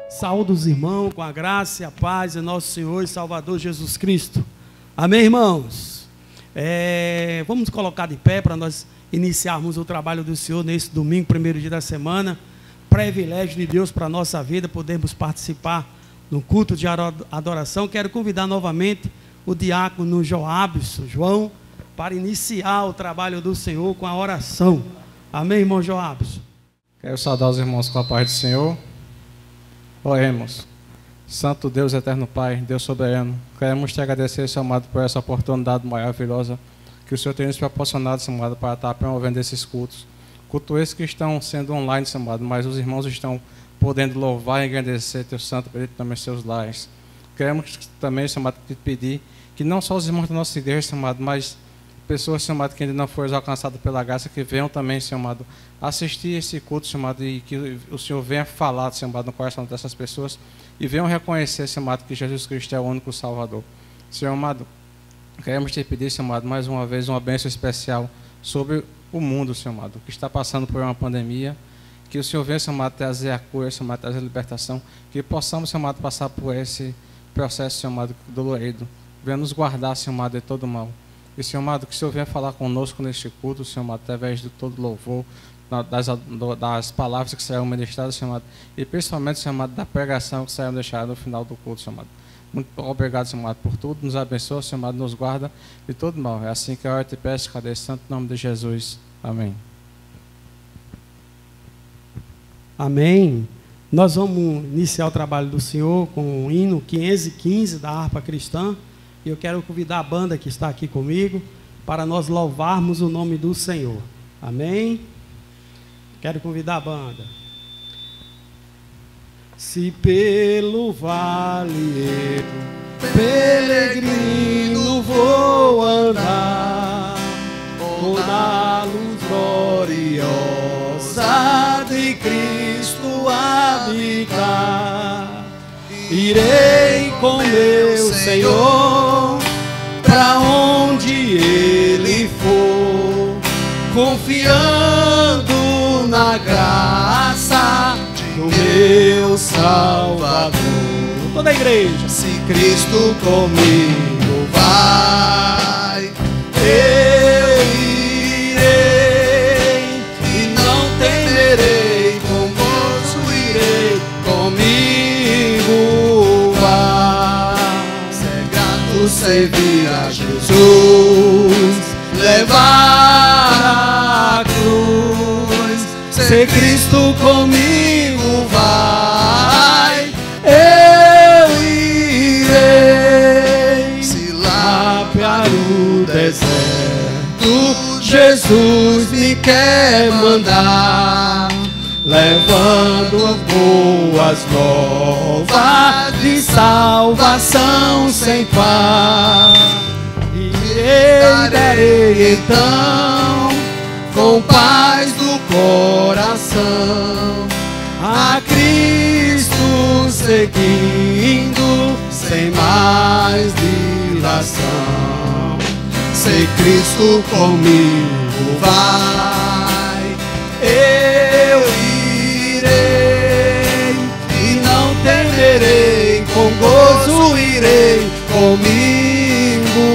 Saúde os irmãos com a graça e a paz de nosso Senhor e Salvador Jesus Cristo. Amém, irmãos? Vamos colocar de pé para nós iniciarmos o trabalho do Senhor nesse domingo, primeiro dia da semana. Privilégio de Deus para a nossa vida, podermos participar no culto de adoração. Quero convidar novamente o diácono João para iniciar o trabalho do Senhor com a oração. Amém, irmão Joabson? Quero saudar os irmãos com a paz do Senhor. Oremos. Santo Deus, eterno Pai, Deus soberano, queremos te agradecer, Senhor amado, por essa oportunidade maravilhosa que o Senhor tem nos proporcionado, Senhor amado, para estar promovendo esses cultos. Cultos esses que estão sendo online, Senhor amado, mas os irmãos estão podendo louvar e agradecer teu santo bendito também seus lares. Queremos também, Senhor amado, te pedir que não só os irmãos da nossa igreja, Senhor amado, mas pessoas, Senhor amado, que ainda não foram alcançadas pela graça, que venham também, Senhor amado, assistir esse culto, Senhor amado, e que o Senhor venha falar, Senhor amado, no coração dessas pessoas e venham reconhecer, Senhor amado, que Jesus Cristo é o único Salvador. Senhor amado, queremos te pedir, Senhor amado, mais uma vez uma bênção especial sobre o mundo, Senhor amado, que está passando por uma pandemia, que o Senhor venha, Senhor amado, trazer a cura, Senhor amado, trazer a libertação, que possamos, Senhor amado, passar por esse processo, Senhor amado, dolorido. Venha nos guardar, Senhor amado, de todo mal. E, Senhor amado, que o Senhor venha falar conosco neste culto, Senhor amado, através de todo louvor, das palavras que serão ministradas, Senhor amado, e principalmente, Senhor amado, da pregação que será deixada no final do culto, Senhor amado. Muito obrigado, Senhor amado, por tudo. Nos abençoa, Senhor amado, nos guarda de todo mal. É assim que eu te peço, cadê esse santo nome de Jesus. Amém. Amém. Nós vamos iniciar o trabalho do Senhor com o hino 515 da harpa cristã. E eu quero convidar a banda que está aqui comigo para nós louvarmos o nome do Senhor. Amém? Quero convidar a banda. Se pelo vale eu, peregrino, vou andar, ou na luz gloriosa de Cristo habitar, irei com meu Senhor para onde Ele for, confiando na graça do meu Salvador. Toda a igreja. Se Cristo comigo vai, eu irei e não temerei, com gozo irei comigo vai. Ser grato servir a Jesus, levar a cruz. Se Cristo comigo vai, eu irei. Se lá para o deserto Jesus me quer mandar, levando boas novas de salvação sem par, darei então com paz do coração a Cristo seguindo sem mais dilação. Se Cristo comigo vai, eu irei e não temerei, com gozo irei comigo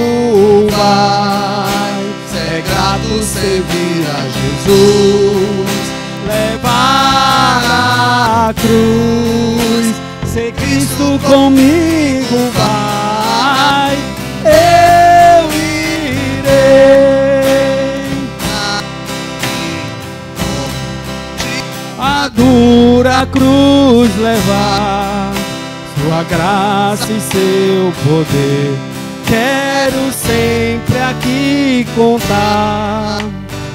vai. É grato servir a Jesus, levar a cruz. Se Cristo comigo vai, eu irei. A dura cruz levar, sua graça e seu poder, quero sempre aqui contar.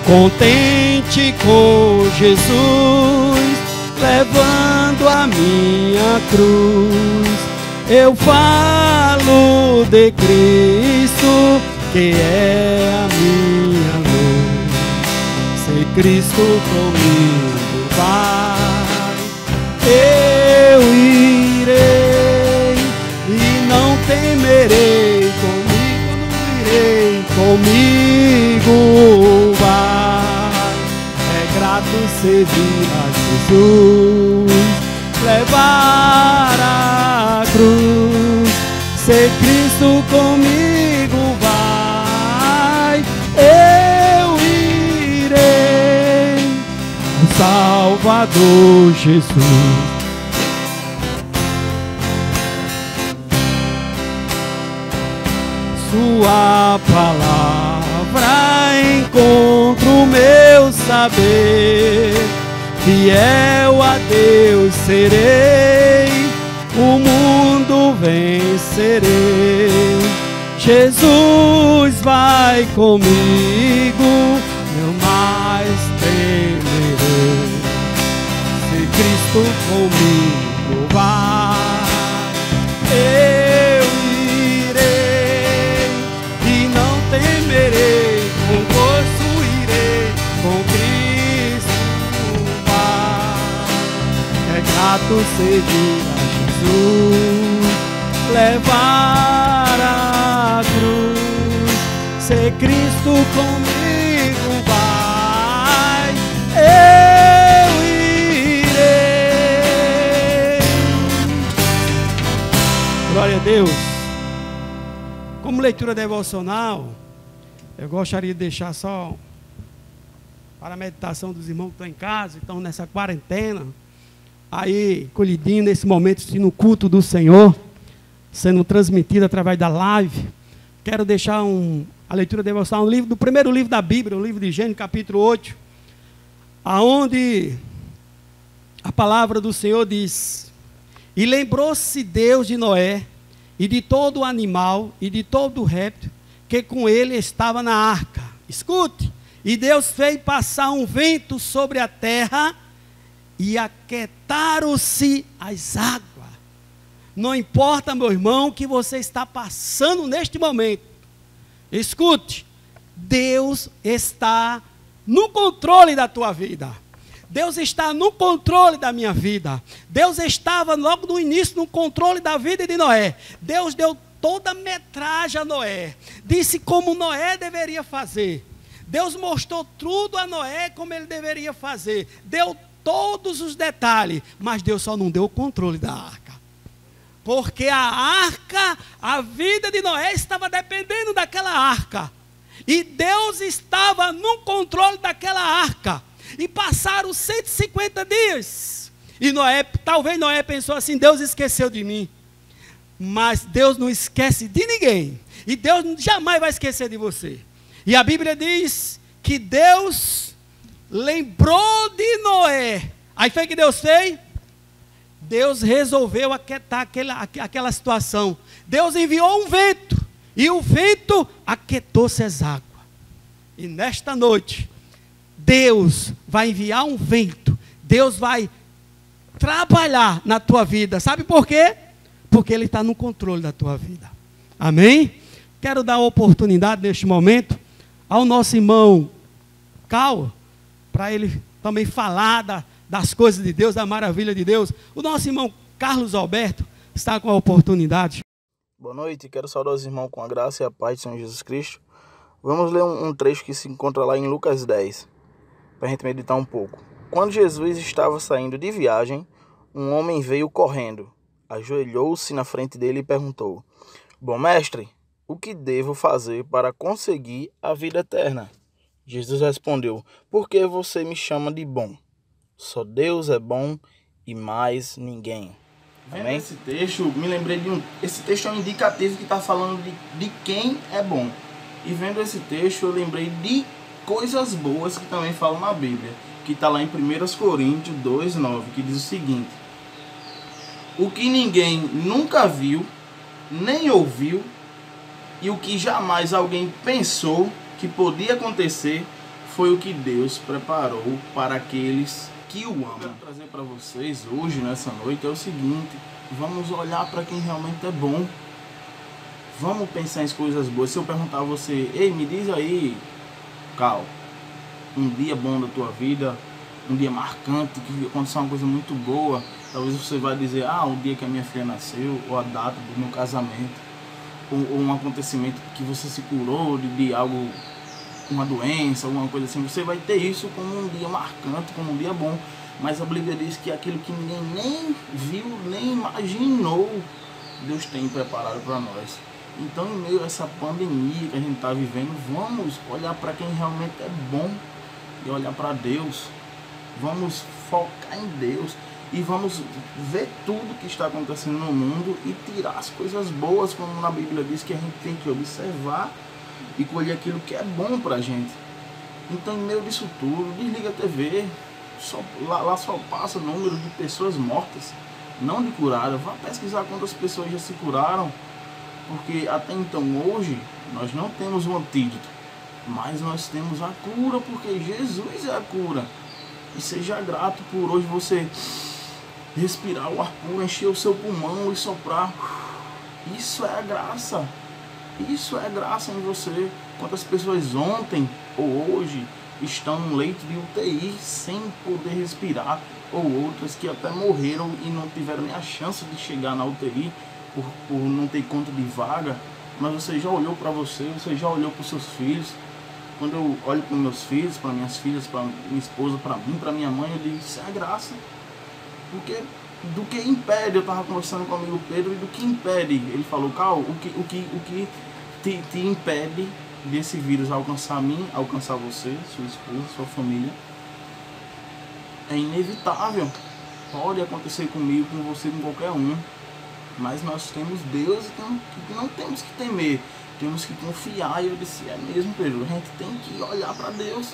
Contente com Jesus, levando a minha cruz, eu falo de Cristo, que é a minha luz. Se Cristo comigo vai, eu irei e não temerei, comigo não irei, comigo vai. É grato servir a Jesus, levar Salvador Jesus. Sua palavra encontro o meu saber, fiel a Deus serei, o mundo vencerei. Jesus vai comigo, eu mais temerei. Se Cristo comigo vai, eu irei e não temerei, com gozo irei, com Cristo vai. É grato seguir a Jesus, levar a cruz, se Cristo comigo vai, eu irei. Glória a Deus. Como leitura devocional, eu gostaria de deixar só para a meditação dos irmãos que estão em casa, estão nessa quarentena, aí colhidinho nesse momento, no culto do Senhor, sendo transmitido através da live. Quero deixar a leitura devocional, do primeiro livro da Bíblia, o livro de Gênesis, capítulo 8, aonde a palavra do Senhor diz: e lembrou-se Deus de Noé, e de todo o animal, e de todo o réptil, que com ele estava na arca. Escute, e Deus fez passar um vento sobre a terra, e aquietaram-se as águas. Não importa, meu irmão, o que você está passando neste momento. Escute, Deus está no controle da tua vida. Deus está no controle da minha vida. Deus estava logo no início no controle da vida de Noé. Deus deu toda a metragem a Noé. Disse como Noé deveria fazer. Deus mostrou tudo a Noé como ele deveria fazer. Deu todos os detalhes, mas Deus só não deu o controle da arca. Porque a arca, a vida de Noé estava dependendo daquela arca. E Deus estava no controle daquela arca. E passaram 150 dias. E Noé, talvez Noé pensou assim: Deus esqueceu de mim. Mas Deus não esquece de ninguém. E Deus jamais vai esquecer de você. E a Bíblia diz que Deus lembrou de Noé. Aí foi que Deus fez? Deus resolveu aquietar aquela situação. Deus enviou um vento. E o vento aquietou-se as águas. E nesta noite, Deus vai enviar um vento. Deus vai trabalhar na tua vida. Sabe por quê? Porque Ele está no controle da tua vida. Amém? Quero dar a oportunidade neste momento ao nosso irmão Cal, para ele também falar das coisas de Deus, da maravilha de Deus. O nosso irmão Carlos Alberto está com a oportunidade. Boa noite, quero saudar os irmãos com a graça e a paz de Senhor Jesus Cristo. Vamos ler um trecho que se encontra lá em Lucas 10, para a gente meditar um pouco. Quando Jesus estava saindo de viagem, um homem veio correndo, ajoelhou-se na frente dele e perguntou: Bom mestre, o que devo fazer para conseguir a vida eterna? Jesus respondeu: Por que você me chama de bom? Só Deus é bom e mais ninguém. Amém? Esse texto, me lembrei esse texto é um indicativo que está falando de quem é bom. E vendo esse texto, eu lembrei de coisas boas que também falam na Bíblia, que está lá em 1 Coríntios 2:9, que diz o seguinte: o que ninguém nunca viu, nem ouviu, e o que jamais alguém pensou que podia acontecer, foi o que Deus preparou para aqueles que o amam. Quero trazer para vocês hoje, nessa noite, é o seguinte: vamos olhar para quem realmente é bom. Vamos pensar em coisas boas. Se eu perguntar a você: ei, me diz aí, Cal, um dia bom da tua vida, um dia marcante, que aconteceu uma coisa muito boa. Talvez você vai dizer: o dia que a minha filha nasceu, ou a data do meu casamento, ou um acontecimento que você se curou de algo, uma doença, alguma coisa assim. Você vai ter isso como um dia marcante, como um dia bom. Mas a Bíblia diz que aquilo que ninguém nem viu, nem imaginou, Deus tem preparado para nós. Então, em meio a essa pandemia que a gente está vivendo, vamos olhar para quem realmente é bom e olhar para Deus. Vamos focar em Deus e vamos ver tudo que está acontecendo no mundo e tirar as coisas boas, como na Bíblia diz que a gente tem que observar e colher aquilo que é bom pra gente. Então, em meio disso tudo, desliga a TV, lá só passa número de pessoas mortas, não de curadas. Vá pesquisar quantas pessoas já se curaram, porque até então, hoje, nós não temos um antídoto, mas nós temos a cura, porque Jesus é a cura. E seja grato por hoje você respirar o ar puro, encher o seu pulmão e soprar. Isso é a graça. Isso é graça em você. Quantas pessoas ontem ou hoje estão num leito de UTI sem poder respirar, ou outras que até morreram e não tiveram nem a chance de chegar na UTI por não ter conta de vaga. Mas você já olhou para você já olhou para os seus filhos. Quando eu olho para meus filhos, para minhas filhas, para minha esposa, para mim, para minha mãe, eu digo, isso é graça. Porque do que impede, eu estava conversando com o amigo Pedro, e do que impede, ele falou, Cal, o que te impede desse vírus alcançar a mim, alcançar você, sua esposa, sua família, é inevitável. Pode acontecer comigo, com você, com qualquer um. Mas nós temos Deus e não temos que temer. Temos que confiar. E eu disse, é mesmo, Pedro, a gente tem que olhar para Deus.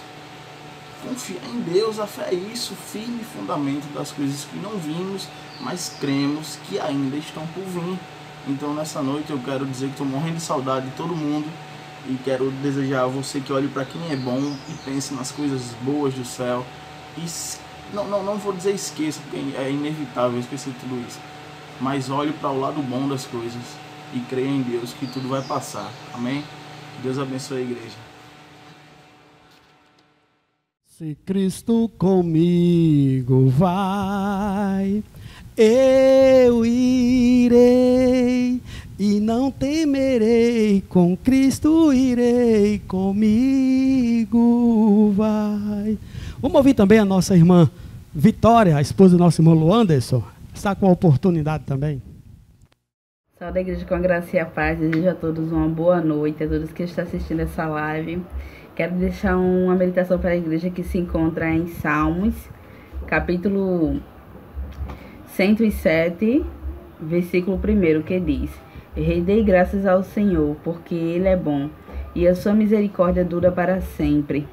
Confiar em Deus, a fé é isso, firme fundamento das coisas que não vimos, mas cremos que ainda estão por vir. Então nessa noite eu quero dizer que estou morrendo de saudade de todo mundo. E quero desejar a você que olhe para quem é bom e pense nas coisas boas do céu. E não vou dizer esqueça, porque é inevitável esquecer tudo isso. Mas olhe para o lado bom das coisas e creia em Deus que tudo vai passar. Amém? Deus abençoe a igreja. Se Cristo comigo vai, eu irei e não temerei, com Cristo irei, comigo vai. Vamos ouvir também a nossa irmã Vitória, a esposa do nosso irmão Luanderson. Está com a oportunidade também. Saúde da igreja com a graça e a paz. Desejo a todos uma boa noite, a todos que estão assistindo essa live. Quero deixar uma meditação para a igreja que se encontra em Salmos, capítulo 107, versículo 1, que diz: Rendei graças ao Senhor, porque Ele é bom, e a sua misericórdia dura para sempre.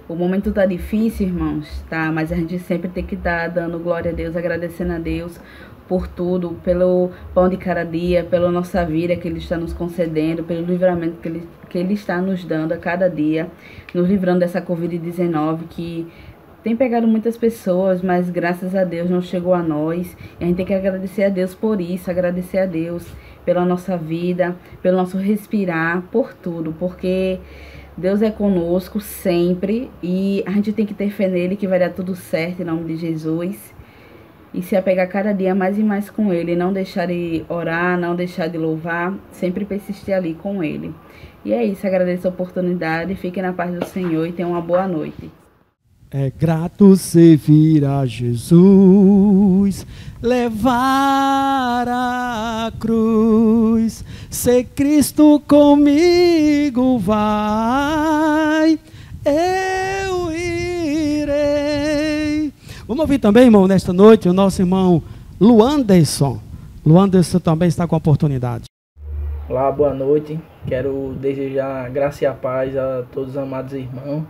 O momento está difícil, irmãos, tá? Mas a gente sempre tem que estar dando glória a Deus, agradecendo a Deus por tudo, pelo pão de cada dia, pela nossa vida que Ele está nos concedendo, pelo livramento que Ele está nos dando a cada dia, nos livrando dessa Covid-19 que tem pegado muitas pessoas, mas graças a Deus não chegou a nós. E a gente tem que agradecer a Deus por isso, agradecer a Deus pela nossa vida, pelo nosso respirar, por tudo, porque Deus é conosco sempre e a gente tem que ter fé nele que vai dar tudo certo em nome de Jesus. E se apegar cada dia mais e mais com Ele, não deixar de orar, não deixar de louvar, sempre persistir ali com Ele. E é isso, agradeço a oportunidade, fiquem na paz do Senhor e tenham uma boa noite. É grato servir a Jesus, levar a cruz, se Cristo comigo vai, eu irei. Vamos ouvir também, irmão, nesta noite, o nosso irmão Luanderson. Luanderson também está com a oportunidade. Olá, boa noite. Quero desejar graça e a paz a todos os amados irmãos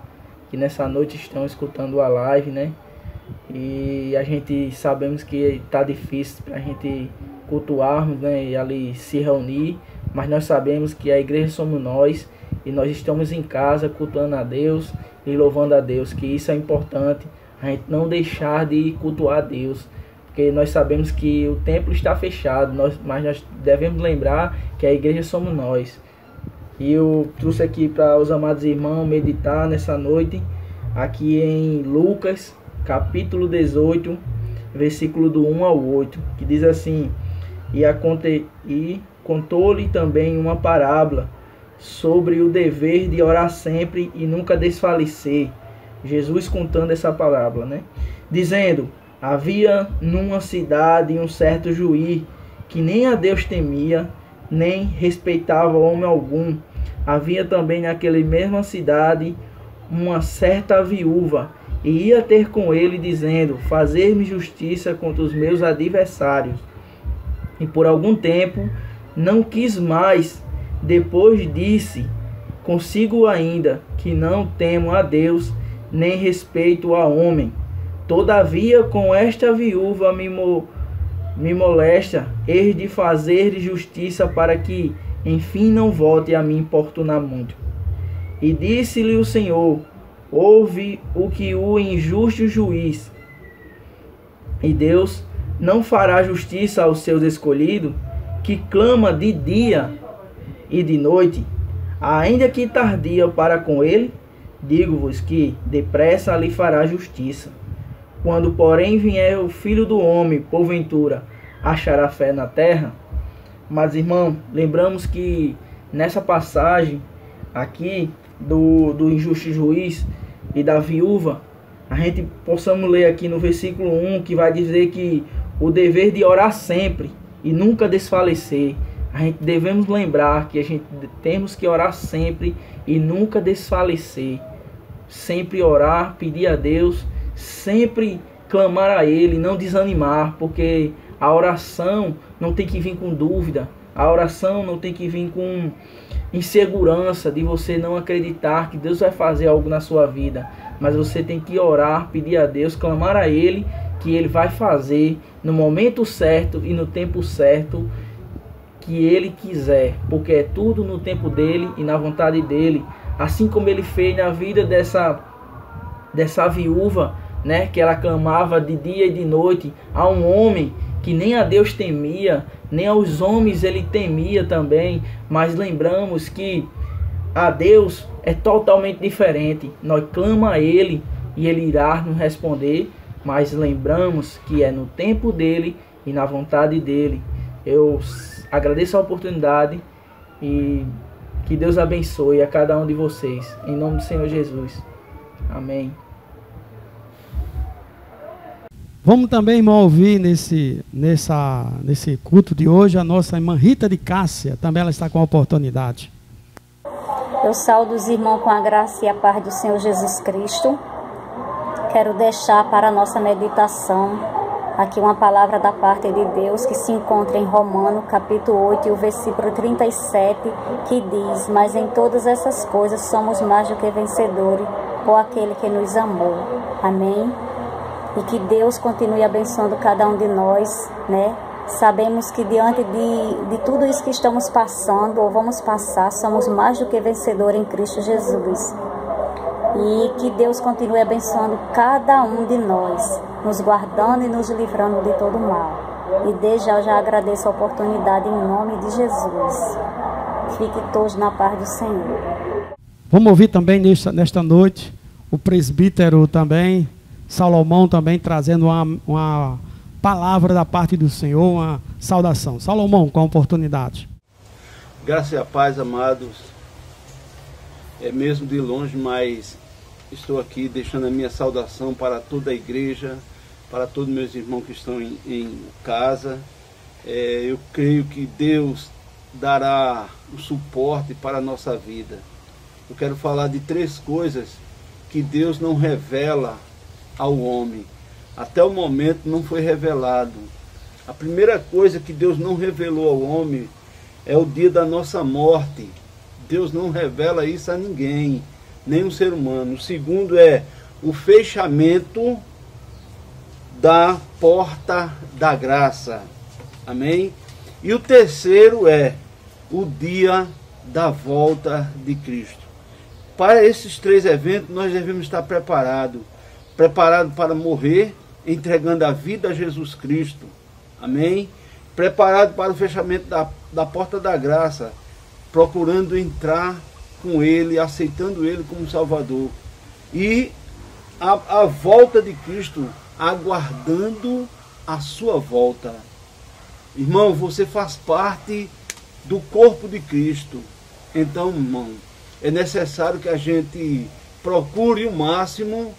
que nessa noite estão escutando a live, né? E a gente sabemos que está difícil para a gente cultuarmos, né? E ali se reunir, mas nós sabemos que a igreja somos nós e nós estamos em casa cultuando a Deus e louvando a Deus, que isso é importante, a gente não deixar de cultuar a Deus, porque nós sabemos que o templo está fechado, mas nós devemos lembrar que a igreja somos nós. E eu trouxe aqui para os amados irmãos meditar nessa noite, aqui em Lucas, capítulo 18, versículo do 1 ao 8, que diz assim: E contou-lhe também uma parábola sobre o dever de orar sempre e nunca desfalecer. Jesus contando essa parábola, né? Dizendo: Havia numa cidade um certo juiz que nem a Deus temia, nem respeitava homem algum. Havia também naquela mesma cidade uma certa viúva e ia ter com ele, dizendo: fazer-me justiça contra os meus adversários. E por algum tempo não quis mais. Depois disse consigo ainda, que não temo a Deus, nem respeito a homem. Todavia com esta viúva me molesta, hei de fazer justiça, para que enfim não volte a me importunar muito. E disse-lhe o Senhor: ouve o que o injusto juiz, e Deus não fará justiça aos seus escolhidos, que clama de dia e de noite, ainda que tardia para com ele? Digo-vos que depressa lhe fará justiça. Quando, porém, vier o Filho do Homem, porventura, achará fé na terra? Mas, irmão, lembramos que nessa passagem aqui do injusto juiz e da viúva, a gente possamos ler aqui no versículo 1, que vai dizer que o dever de orar sempre e nunca desfalecer. A gente devemos lembrar que a gente temos que orar sempre e nunca desfalecer. Sempre orar, pedir a Deus, sempre clamar a Ele, não desanimar, porque a oração não tem que vir com dúvida, a oração não tem que vir com insegurança de você não acreditar que Deus vai fazer algo na sua vida, mas você tem que orar, pedir a Deus, clamar a Ele, que Ele vai fazer no momento certo e no tempo certo que Ele quiser, porque é tudo no tempo dEle e na vontade dEle, assim como Ele fez na vida dessa viúva, né, que ela clamava de dia e de noite a um homem que nem a Deus temia, nem aos homens ele temia também, mas lembramos que a Deus é totalmente diferente. Nós clamamos a Ele e Ele irá nos responder, mas lembramos que é no tempo dEle e na vontade dEle. Eu agradeço a oportunidade e que Deus abençoe a cada um de vocês, em nome do Senhor Jesus. Amém. Vamos também, irmão, ouvir nesse culto de hoje a nossa irmã Rita de Cássia. Também ela está com a oportunidade. Eu saúdo os irmãos com a graça e a paz do Senhor Jesus Cristo. Quero deixar para a nossa meditação aqui uma palavra da parte de Deus que se encontra em Romanos, capítulo 8, e o versículo 37, que diz: mas em todas essas coisas somos mais do que vencedores por aquele que nos amou. Amém? E que Deus continue abençoando cada um de nós, né? Sabemos que diante de tudo isso que estamos passando, ou vamos passar, somos mais do que vencedores em Cristo Jesus. E que Deus continue abençoando cada um de nós, nos guardando e nos livrando de todo mal. E desde já eu já agradeço a oportunidade em nome de Jesus. Fiquem todos na paz do Senhor. Vamos ouvir também nesta noite o presbítero também, Salomão, também trazendo uma palavra da parte do Senhor, uma saudação. Salomão, com a oportunidade. Graça e a paz, amados. É mesmo de longe, mas estou aqui deixando a minha saudação para toda a igreja, para todos meus irmãos que estão em casa. Eu creio que Deus dará o suporte para a nossa vida. Eu quero falar de 3 coisas que Deus não revela ao homem. Até o momento não foi revelado. A primeira coisa que Deus não revelou ao homem é o dia da nossa morte. Deus não revela isso a ninguém, nem um ser humano. O segundo é o fechamento da porta da graça. Amém? E o terceiro é o dia da volta de Cristo. Para esses 3 eventos nós devemos estar preparados para morrer, entregando a vida a Jesus Cristo. Amém? Preparado para o fechamento da porta da graça, procurando entrar com Ele, aceitando Ele como Salvador. E a volta de Cristo, aguardando a sua volta. Irmão, você faz parte do corpo de Cristo. Então, irmão, é necessário que a gente procure o máximo,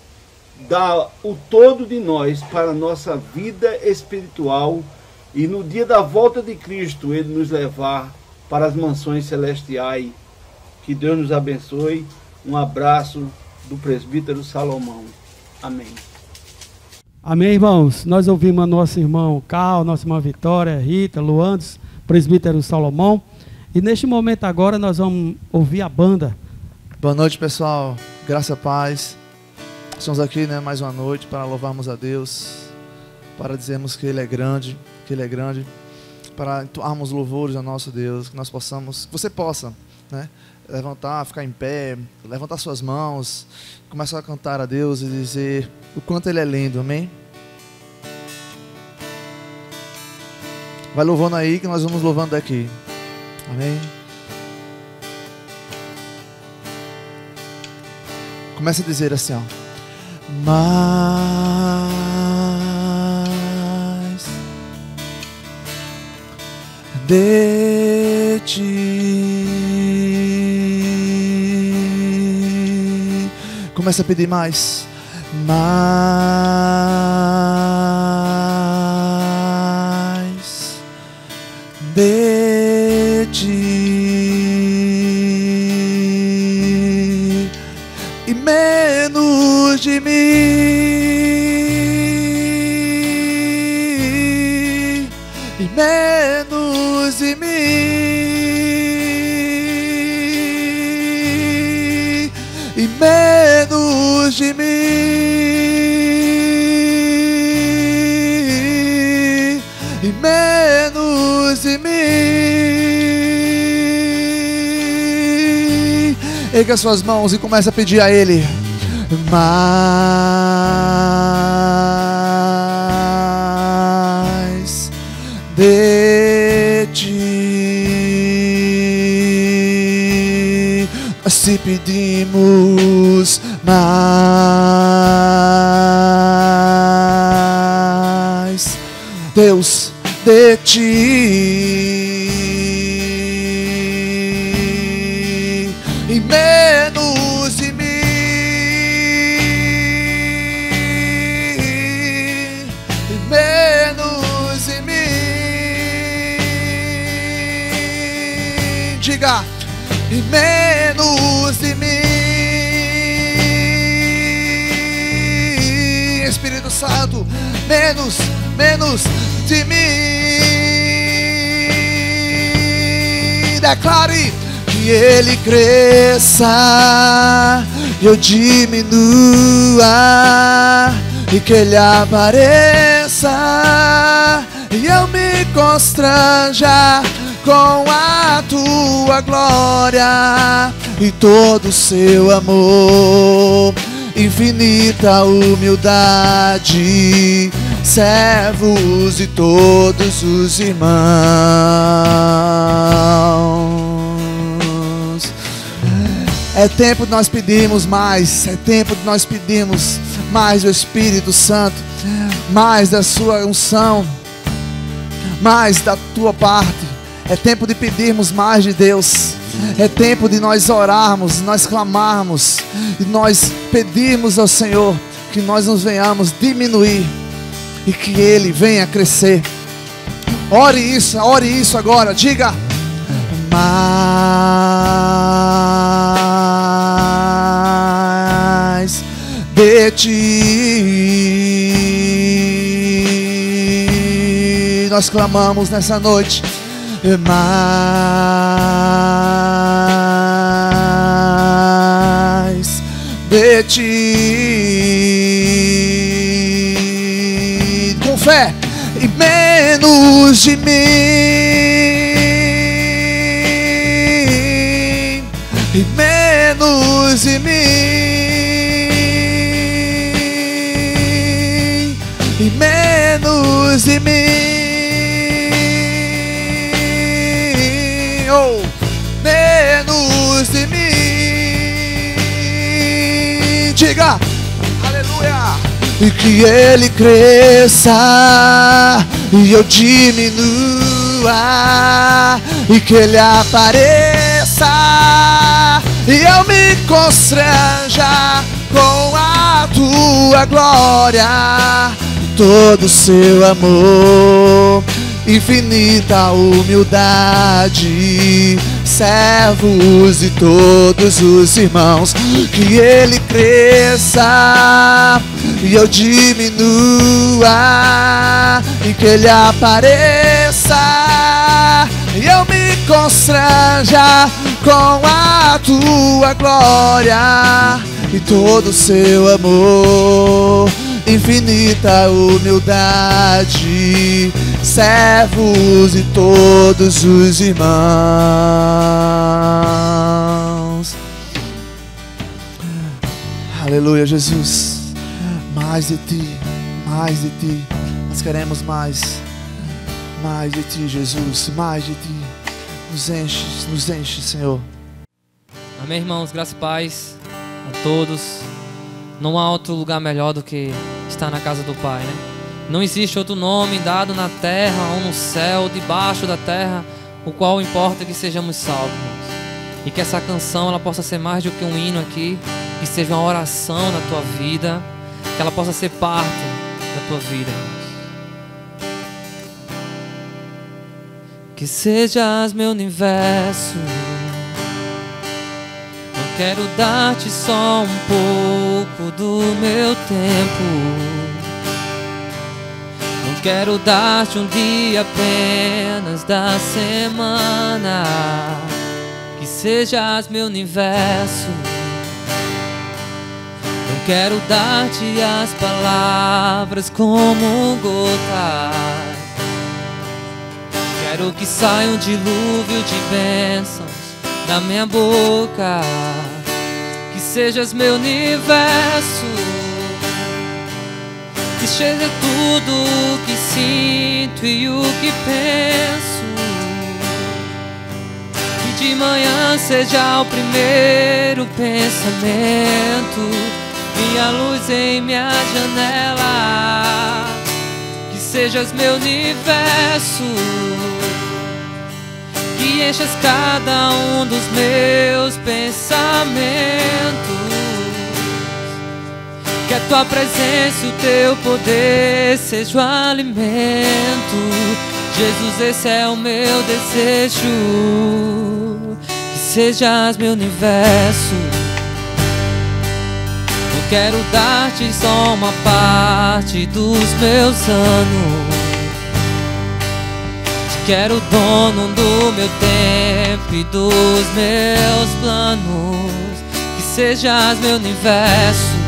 dar o todo de nós para a nossa vida espiritual, e no dia da volta de Cristo Ele nos levar para as mansões celestiais. Que Deus nos abençoe. Um abraço do presbítero Salomão. Amém. Amém, irmãos? Nós ouvimos nosso irmão Cal, nossa irmã Vitória, Rita, Luandes, presbítero Salomão. E neste momento agora nós vamos ouvir a banda. Boa noite, pessoal. Graça e paz. Estamos aqui, mais uma noite para louvarmos a Deus, para dizermos que Ele é grande, para entoarmos louvores ao nosso Deus, que nós possamos, que você possa, levantar, ficar em pé, levantar suas mãos, começar a cantar a Deus e dizer o quanto Ele é lindo, amém? Vai louvando aí que nós vamos louvando daqui, amém? Começa a dizer assim, ó. Mais de ti. Começa a pedir mais. Mais de ti e menos de mim, e menos de mim, e menos de mim, e menos de mim. Erga suas mãos e comece a pedir a Ele. Mais de ti, nós te pedimos mais, Deus, de ti e menos de mim, e menos de mim. Diga, e menos de mim. Espírito Santo, menos de mim. Declare que Ele cresça e eu diminua, e que Ele apareça e eu me constranja com a tua glória e todo o seu amor, infinita humildade, servos e todos os irmãos. É tempo de nós pedirmos mais, é tempo de nós pedirmos mais do Espírito Santo, mais da sua unção, mais da tua parte. É tempo de pedirmos mais de Deus. É tempo de nós orarmos, nós clamarmos e nós pedirmos ao Senhor que nós nos venhamos diminuir e que Ele venha crescer. Ore isso agora. Diga: mais de ti. Nós clamamos nessa noite. Mais de ti, com fé, e menos de mim, e menos de mim, e menos de mim. Menos de mim. Diga, aleluia. E que Ele cresça e eu diminua, e que Ele apareça e eu me constranja com a tua glória, todo o seu amor, infinita humildade, servos e todos os irmãos, que ele cresça e eu diminua, e que ele apareça e eu me constranja com a tua glória e todo o seu amor, infinita humildade, servos e todos os irmãos. Aleluia, Jesus. Mais de ti, mais de ti. Nós queremos mais de ti, Jesus, mais de ti. Nos enche, Senhor. Amém, irmãos, graça e paz a todos. Não há outro lugar melhor do que estar na casa do Pai, né? Não existe outro nome dado na terra ou no céu, debaixo da terra, o qual importa que sejamos salvos, irmãos. E que essa canção ela possa ser mais do que um hino aqui, que seja uma oração na tua vida, que ela possa ser parte da tua vida, irmãos. Que sejas meu universo. Não quero dar-te só um pouco do meu tempo. Não quero dar-te um dia apenas da semana. Que sejas meu universo. Não quero dar-te as palavras como gotas. Quero que saia um dilúvio de bênçãos da minha boca. Que sejas meu universo. Que seja tudo o que sinto e o que penso. Que de manhã seja o primeiro pensamento, minha luz em minha janela. Que sejas meu universo. Que enchas cada um dos meus pensamentos. Que a tua presença e o teu poder seja o alimento. Jesus, esse é o meu desejo. Que sejas meu universo. Não quero dar-te só uma parte dos meus anos. Quero o dono do meu tempo e dos meus planos. Que sejas meu universo.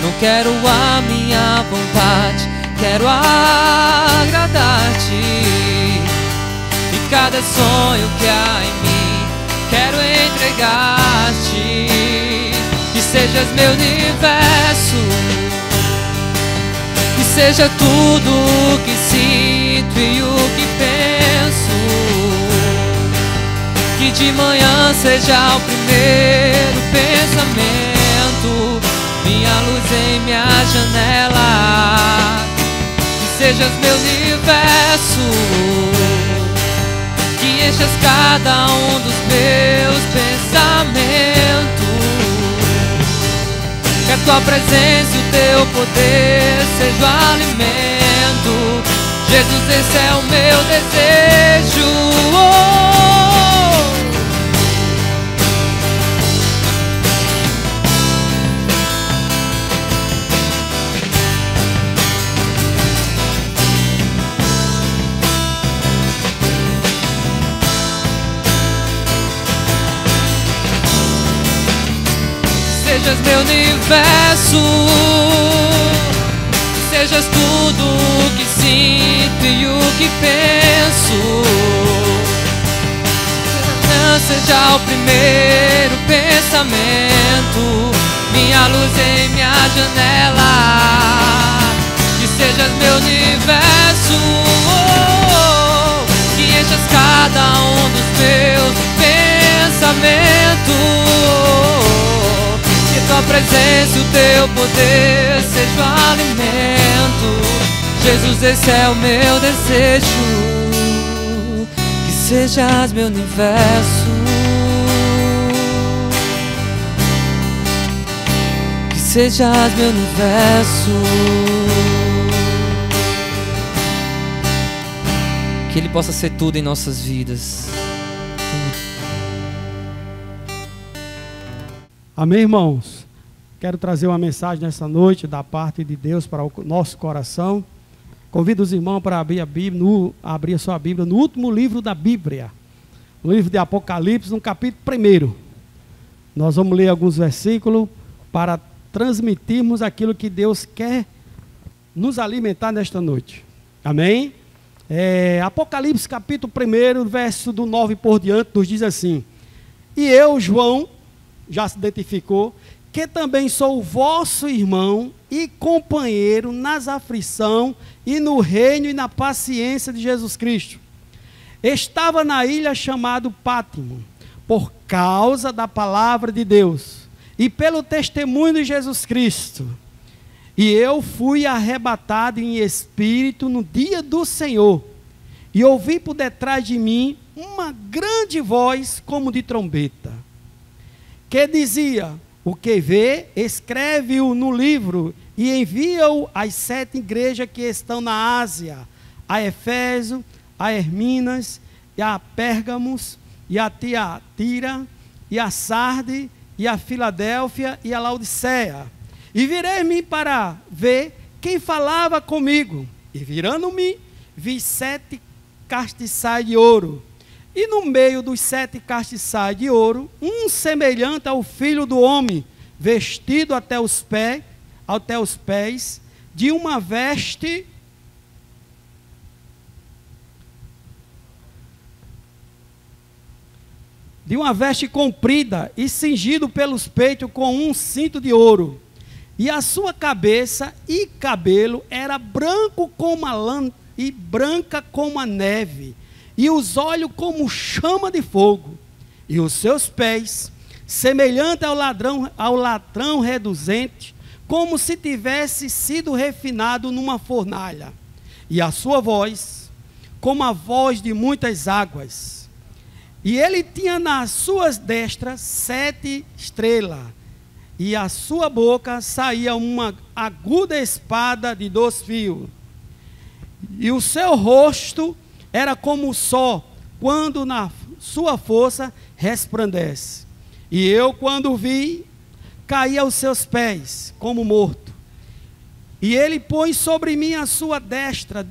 Não quero a minha vontade, quero agradar-te. E cada sonho que há em mim, quero entregar-te. Que sejas meu universo. Que seja tudo o que sinto e o que penso. Que de manhã seja o primeiro pensamento, minha luz em minha janela. Que sejas meu universo. Que enchas cada um dos meus pensamentos. Que a tua presença e o teu poder seja o alimento. Jesus, esse é o meu desejo. Sejas meu universo. Sejas tudo o que sinto e o que penso. Seja o primeiro pensamento, minha luz em minha janela. Que sejas meu universo. Que enchas cada um dos meus pensamentos. Que tua presença e o teu poder seja o alimento. Jesus, esse é o meu desejo. Que sejas meu universo. Que sejas meu universo. Que Ele possa ser tudo em nossas vidas. Amém, irmãos? Quero trazer uma mensagem nessa noite da parte de Deus para o nosso coração. Convido os irmãos para abrir a Bíblia, abrir a sua Bíblia no último livro da Bíblia, no livro de Apocalipse, no capítulo 1. Nós vamos ler alguns versículos para transmitirmos aquilo que Deus quer nos alimentar nesta noite. Amém? Apocalipse capítulo 1, verso do 9 por diante, nos diz assim: E eu, João, já se identificou, que também sou o vosso irmão e companheiro nas aflições e no reino e na paciência de Jesus Cristo. Estava na ilha chamada Pátimo, por causa da palavra de Deus e pelo testemunho de Jesus Cristo. E eu fui arrebatado em espírito no dia do Senhor, e ouvi por detrás de mim uma grande voz como de trombeta, que dizia: o que vê, escreve-o no livro e envia-o às 7 igrejas que estão na Ásia, a Éfeso, a Esminas, e a Pérgamos, e a Tiatira, e a Sarde, e a Filadélfia, e a Laodiceia. E virei-me para ver quem falava comigo. E virando-me, vi 7 castiçais de ouro. E no meio dos 7 castiçais de ouro, um semelhante ao Filho do Homem, vestido até os pés, de uma veste comprida e cingido pelos peitos com um cinto de ouro. E a sua cabeça e cabelo era branco como a lã e branca como a neve, e os olhos como chama de fogo, e os seus pés, semelhante ao ladrão reduzente, como se tivesse sido refinado numa fornalha, e a sua voz, como a voz de muitas águas. E ele tinha nas suas destras 7 estrelas, e a sua boca saía uma aguda espada de 2 fios, e o seu rosto era como o sol, quando na sua força resplandece. E eu, quando vi, caí aos seus pés, como morto. E ele pôs sobre mim a sua destra,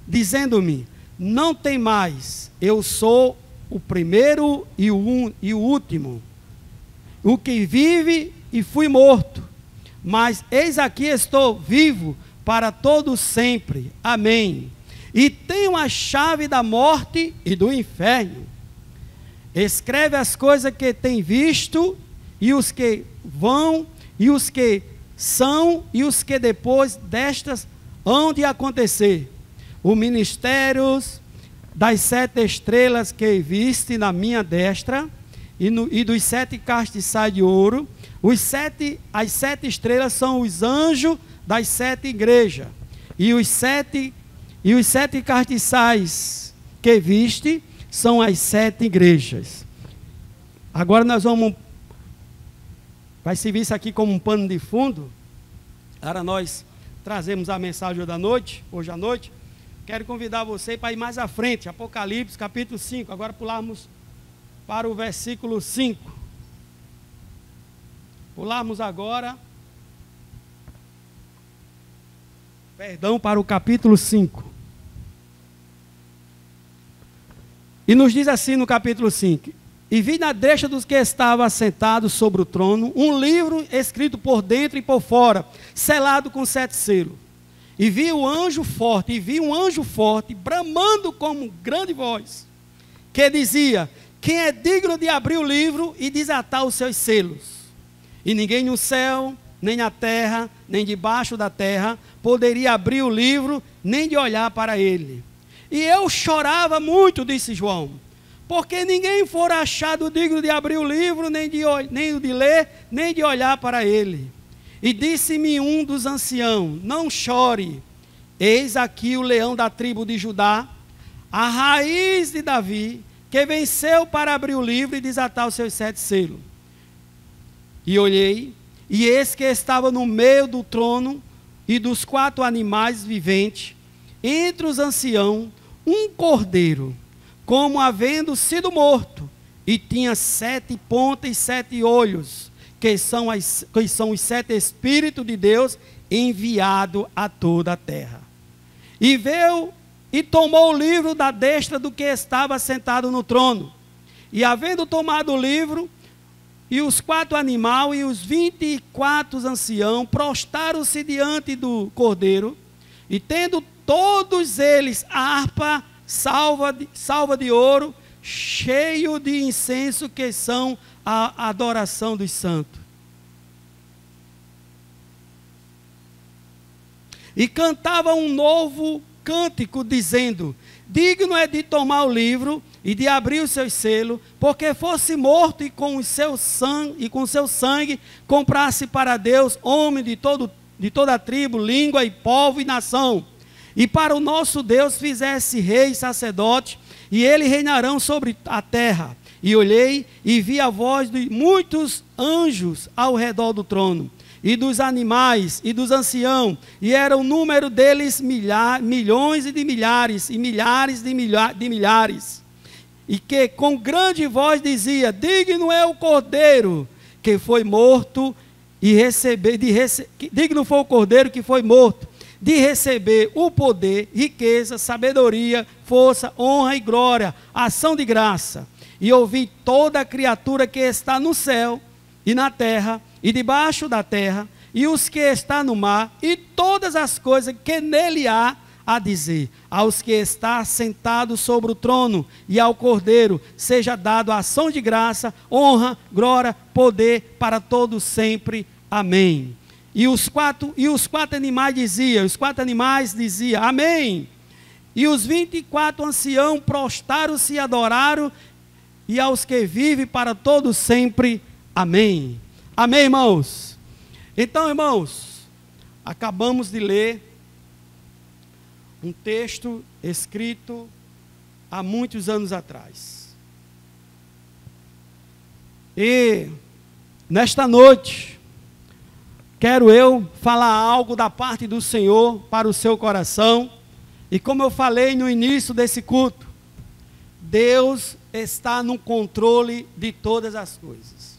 dizendo-me: não tem mais, eu sou o primeiro e o último, o que vive e fui morto. Mas eis aqui estou vivo para todo sempre. Amém. E tenho a chave da morte e do inferno. Escreve as coisas que tem visto, e os que vão, e os que são, e os que depois destas hão de acontecer. Os ministérios das 7 estrelas que viste na minha destra, e dos 7 castiçais de ouro. As 7 estrelas são os anjos das 7 igrejas, e os 7 castiçais que viste são as 7 igrejas. Agora nós vai servir isso aqui como um pano de fundo, para nós trazermos a mensagem da noite, hoje à noite. Quero convidar você para ir mais à frente, Apocalipse capítulo 5, agora pularmos para o versículo 5. Pularmos agora, para o capítulo 5. E nos diz assim no capítulo 5: E vi na destra dos que estavam assentados sobre o trono um livro escrito por dentro e por fora, selado com 7 selos. E vi um anjo forte, bramando com grande voz, que dizia: quem é digno de abrir o livro e desatar os seus selos? E ninguém no céu, nem na terra, nem debaixo da terra, poderia abrir o livro, nem de olhar para ele. E eu chorava muito, disse João, porque ninguém fora achado digno de abrir o livro, nem de ler, nem de olhar para ele. E disse-me um dos anciãos: não chore, eis aqui o leão da tribo de Judá, a raiz de Davi, que venceu para abrir o livro e desatar os seus 7 selos. E olhei, e eis que estava no meio do trono e dos 4 animais viventes, entre os anciãos, um cordeiro, como havendo sido morto, e tinha 7 pontas e 7 olhos, que são os 7 Espíritos de Deus enviados a toda a terra. E veio e tomou o livro da destra do que estava sentado no trono. E havendo tomado o livro, e os 4 animais e os 24 anciãos prostaram-se diante do cordeiro, e tendo todos eles a harpa salva de ouro, cheio de incenso, que são a adoração dos santos. E cantava um novo cântico, dizendo: digno é de tomar o livro e de abrir o seu selo, porque fosse morto e com seu sangue comprasse para Deus homem de toda tribo, língua e povo e nação. E para o nosso Deus fizesse rei e sacerdote, e eles reinarão sobre a terra. E olhei e vi a voz de muitos anjos ao redor do trono, e dos animais, e dos anciãos, e era o número deles milhões e de milhares, e milhares de milhares. E que com grande voz dizia: digno é o cordeiro que foi morto, digno foi o cordeiro que foi morto, de receber o poder, riqueza, sabedoria, força, honra e glória, ação de graça. E ouvi toda a criatura que está no céu e na terra e debaixo da terra, e os que está no mar, e todas as coisas que nele há, a dizer: aos que está sentado sobre o trono e ao Cordeiro seja dado a ação de graça, honra, glória, poder para todos sempre. Amém. E os quatro animais diziam: amém. E os 24 anciãos prostaram-se e adoraram, e aos que vivem para todos sempre. Amém. Amém, irmãos? Então, irmãos, acabamos de ler um texto escrito há muitos anos atrás. E nesta noite, quero eu falar algo da parte do Senhor para o seu coração. E como eu falei no início desse culto, Deus está no controle de todas as coisas.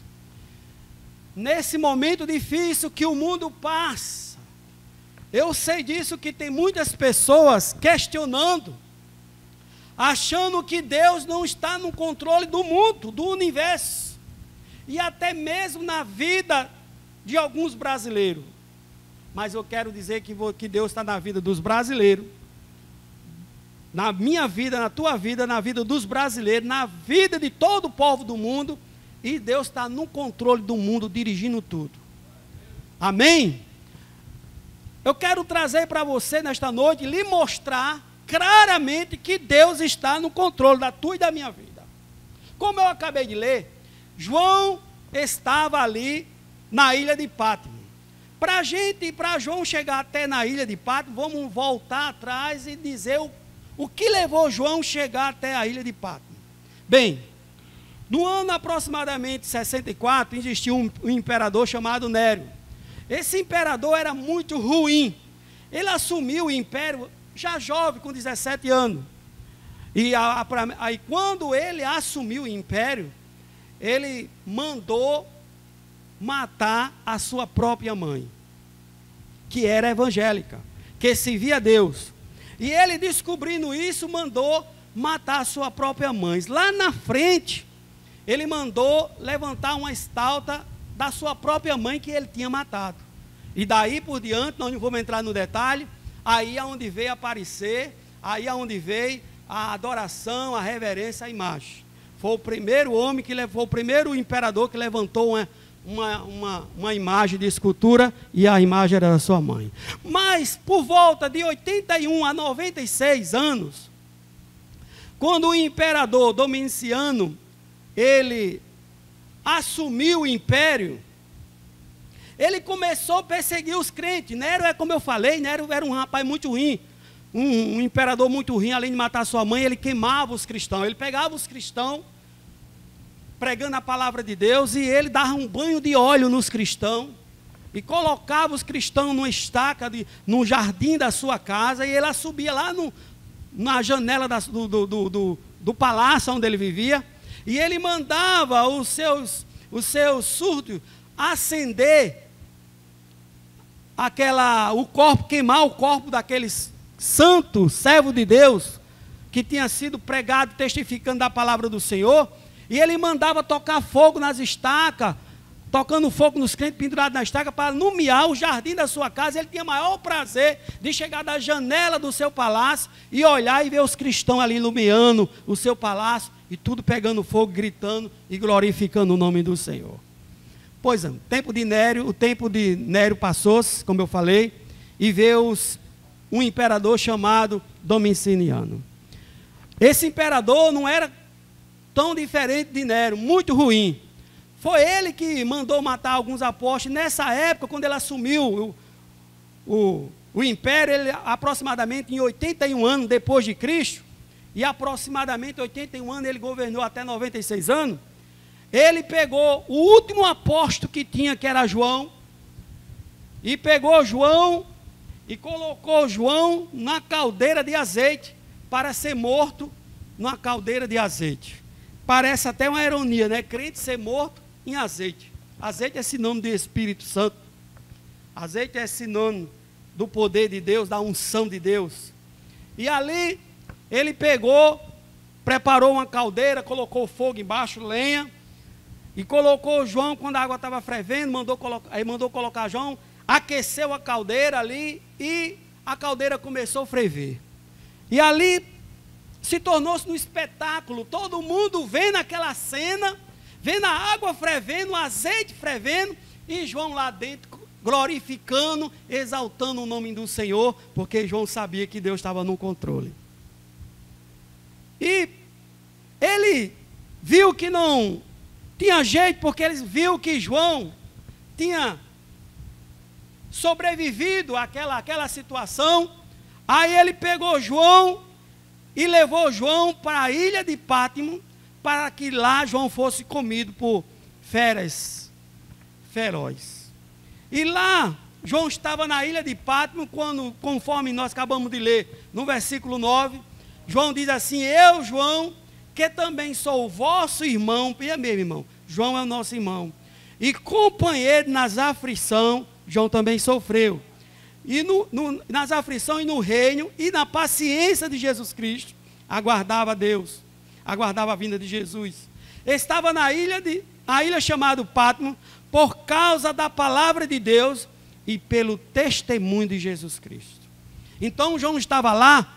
Nesse momento difícil que o mundo passa, eu sei disso, que tem muitas pessoas questionando, achando que Deus não está no controle do mundo, do universo, e até mesmo na vida de alguns brasileiros. Mas eu quero dizer que Deus está na vida dos brasileiros, na minha vida, na tua vida, na vida dos brasileiros, na vida de todo o povo do mundo, e Deus está no controle do mundo, dirigindo tudo. Amém? Eu quero trazer para você nesta noite, lhe mostrar claramente que Deus está no controle da tua e da minha vida. Como eu acabei de ler, João estava ali na ilha de Patmos. Para João chegar até na ilha de Patmos, vamos voltar atrás e dizer o que levou João a chegar até a ilha de Patmos. Bem, no ano aproximadamente 64, existiu um imperador chamado Nério. Esse imperador era muito ruim. Ele assumiu o império já jovem, com 17 anos. E aí, quando ele assumiu o império, ele mandou matar a sua própria mãe, que era evangélica, que servia a Deus. E ele, descobrindo isso, mandou matar a sua própria mãe. Lá na frente, ele mandou levantar uma estátua da sua própria mãe que ele tinha matado. E daí por diante, nós não vamos entrar no detalhe, aí é onde veio aparecer, aí é onde veio a adoração, a reverência à imagem. Foi o primeiro homem que levou, o primeiro imperador que levantou uma imagem de escultura, e a imagem era da sua mãe. Mas por volta de 81 a 96 anos, quando o imperador Domiciano, ele assumiu o império, ele começou a perseguir os crentes. Nero, como eu falei, Nero era um rapaz muito ruim, um imperador muito ruim. Além de matar sua mãe, ele queimava os cristãos. Ele pegava os cristãos, pregando a palavra de Deus, e ele dava um banho de óleo nos cristãos, e colocava os cristãos numa estaca, no jardim da sua casa, e ele subia lá na janela do palácio onde ele vivia, e ele mandava os seus súditos acender queimar o corpo daqueles santo servo de Deus que tinha sido pregado, testificando da palavra do Senhor, e ele mandava tocar fogo nas estacas, tocando fogo nos crentes pendurados na estaca, para iluminar o jardim da sua casa. Ele tinha maior prazer de chegar da janela do seu palácio e olhar e ver os cristãos ali iluminando o seu palácio, e tudo pegando fogo, gritando e glorificando o nome do Senhor. Pois é, o tempo de Nério passou-se, como eu falei, e veio um imperador chamado Domiciano. Esse imperador não era tão diferente de Nério, muito ruim. Foi ele que mandou matar alguns apóstolos. Nessa época, quando ele assumiu o império, ele aproximadamente em 81 anos depois de Cristo, e aproximadamente 81 anos ele governou até 96 anos, ele pegou o último apóstolo que tinha, que era João, e pegou João e colocou João na caldeira de azeite para ser morto numa caldeira de azeite. Parece até uma ironia, né? Crente ser morto em azeite. Azeite é sinônimo de Espírito Santo. Azeite é sinônimo do poder de Deus, da unção de Deus. E ali ele pegou, preparou uma caldeira, colocou fogo embaixo, lenha, e colocou João. Quando a água estava fervendo, mandou colocar João, aqueceu a caldeira ali, e a caldeira começou a ferver. E ali se tornou-se um espetáculo, todo mundo vendo aquela cena, vendo a água fervendo, o azeite fervendo, e João lá dentro glorificando, exaltando o nome do Senhor, porque João sabia que Deus estava no controle. E ele viu que não tinha jeito, porque ele viu que João tinha sobrevivido àquela situação. Aí ele pegou João e levou João para a ilha de Pátimo, para que lá João fosse comido por feras ferozes. E lá João estava na ilha de Pátimo, conforme nós acabamos de ler no versículo 9, João diz assim: eu, João, que também sou o vosso irmão, e é mesmo, irmão, João é o nosso irmão, e companheiro nas aflições, João também sofreu, e nas aflições e no reino, e na paciência de Jesus Cristo, aguardava Deus, aguardava a vinda de Jesus. Estava na ilha chamada Pátimo, por causa da palavra de Deus e pelo testemunho de Jesus Cristo. Então João estava lá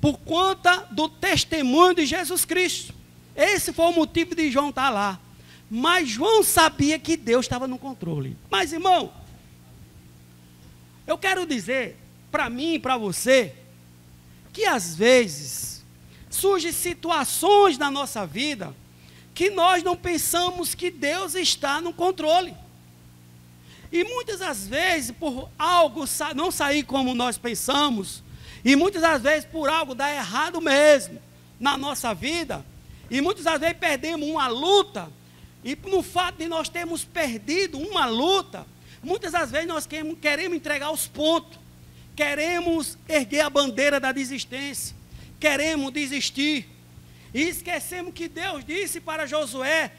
por conta do testemunho de Jesus Cristo. Esse foi o motivo de João estar lá. Mas João sabia que Deus estava no controle. Mas, irmão, eu quero dizer para mim e para você que às vezes surgem situações na nossa vida que nós não pensamos que Deus está no controle. E muitas das vezes, por algo não sair como nós pensamos, e muitas das vezes por algo dar errado mesmo na nossa vida, e muitas das vezes perdemos uma luta, e no fato de nós termos perdido uma luta, muitas das vezes nós queremos entregar os pontos, queremos erguer a bandeira da desistência, queremos desistir, e esquecemos que Deus disse para Josué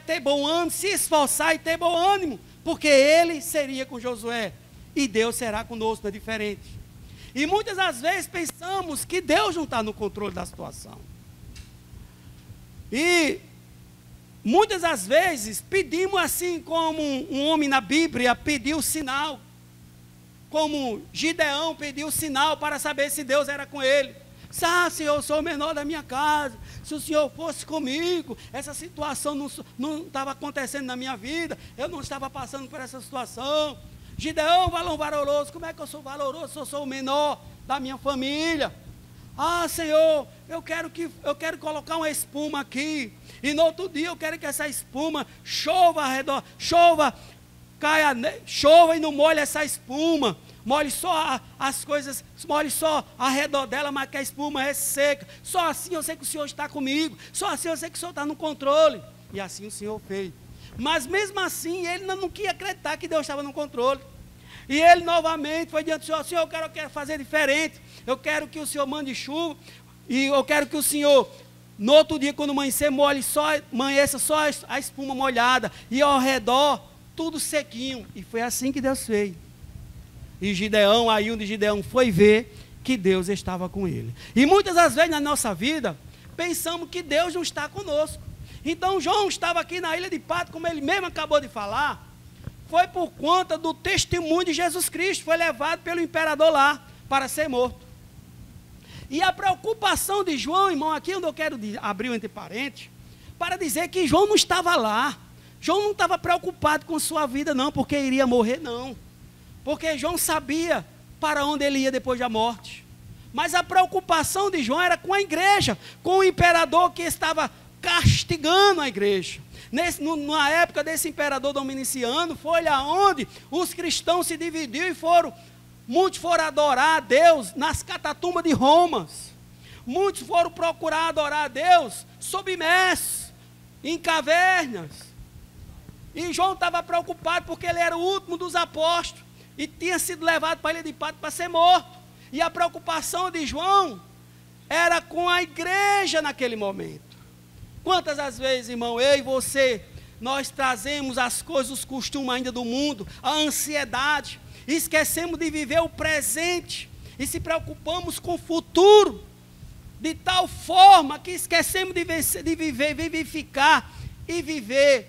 ter bom ânimo, se esforçar e ter bom ânimo, porque ele seria com Josué, e Deus será conosco, não é diferente. E muitas das vezes pensamos que Deus não está no controle da situação. E muitas das vezes pedimos assim como um homem na Bíblia pediu sinal, como Gideão pediu sinal para saber se Deus era com ele. Senhor, eu sou o menor da minha casa, se o Senhor fosse comigo, essa situação não estava acontecendo na minha vida, eu não estava passando por essa situação. Gideão, valoroso, como é que eu sou valoroso se eu sou o menor da minha família? Senhor, eu quero colocar uma espuma aqui, e no outro dia eu quero que essa espuma chova ao redor, chova e não molhe essa espuma, molhe só as coisas, molhe só ao redor dela, mas que a espuma é seca. Só assim eu sei que o Senhor está comigo, só assim eu sei que o Senhor está no controle. E assim o Senhor fez. Mas mesmo assim, ele não queria acreditar que Deus estava no controle. E ele novamente foi diante do Senhor: Senhor, eu quero fazer diferente, eu quero que o Senhor mande chuva, e eu quero que o Senhor, no outro dia, quando amanhecer, amanheça só a espuma molhada, e ao redor, tudo sequinho. E foi assim que Deus fez. E Gideão, aí onde Gideão foi ver que Deus estava com ele. E muitas das vezes na nossa vida, pensamos que Deus não está conosco. Então João estava aqui na ilha de Patmos, como ele mesmo acabou de falar, foi por conta do testemunho de Jesus Cristo, foi levado pelo imperador lá para ser morto. E a preocupação de João, irmão, aqui onde eu quero abrir entre parênteses, para dizer que João não estava lá. João não estava preocupado com sua vida não, porque iria morrer não. Porque João sabia para onde ele ia depois da morte. Mas a preocupação de João era com a igreja, com o imperador que estava castigando a igreja. Na época desse imperador Dominiciano, foi lá onde os cristãos se dividiram e muitos foram adorar a Deus nas catatumbas de Roma. Muitos foram procurar adorar a Deus submersos, em cavernas. E João estava preocupado porque ele era o último dos apóstolos e tinha sido levado para a ilha de Patmos para ser morto. E a preocupação de João era com a igreja naquele momento. Quantas das vezes, irmão, eu e você, nós trazemos as coisas, os costumes ainda do mundo, a ansiedade, e esquecemos de viver o presente, e se preocupamos com o futuro, de tal forma que esquecemos de vivificar e viver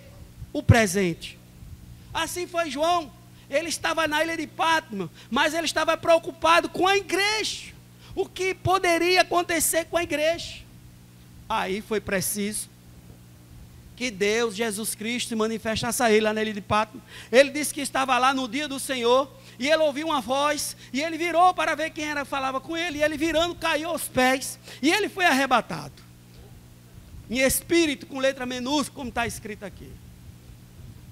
o presente. Assim foi João. Ele estava na ilha de Patmos, mas ele estava preocupado com a igreja, o que poderia acontecer com a igreja. Aí foi preciso que Deus, Jesus Cristo, se manifestasse a ele lá na ilha de Patmos. Ele disse que estava lá no dia do Senhor, e ele ouviu uma voz, e ele virou para ver quem era que falava com ele, e ele virando caiu aos pés, e ele foi arrebatado, em espírito, com letra minúscula, como está escrito aqui.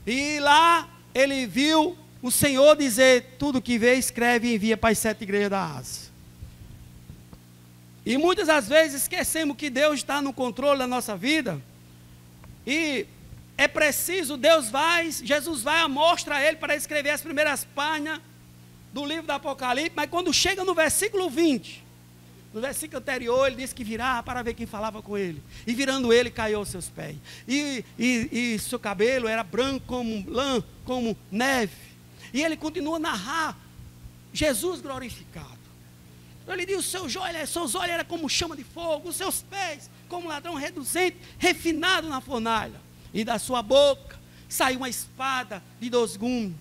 E lá ele viu o Senhor dizer: tudo que vê, escreve e envia para as 7 igrejas da Ásia. E muitas das vezes esquecemos que Deus está no controle da nossa vida. E é preciso, Jesus vai, mostra a ele para escrever as primeiras páginas do livro do Apocalipse. Mas quando chega no versículo 20, no versículo anterior, ele disse que virava para ver quem falava com ele. E virando ele, caiu aos seus pés. E seu cabelo era branco como lã, como neve. E ele continua a narrar Jesus glorificado. Ele diz: seus olhos eram como chama de fogo, os seus pés como ladrão reduzente, refinado na fornalha. E da sua boca saiu uma espada de 2 gumes.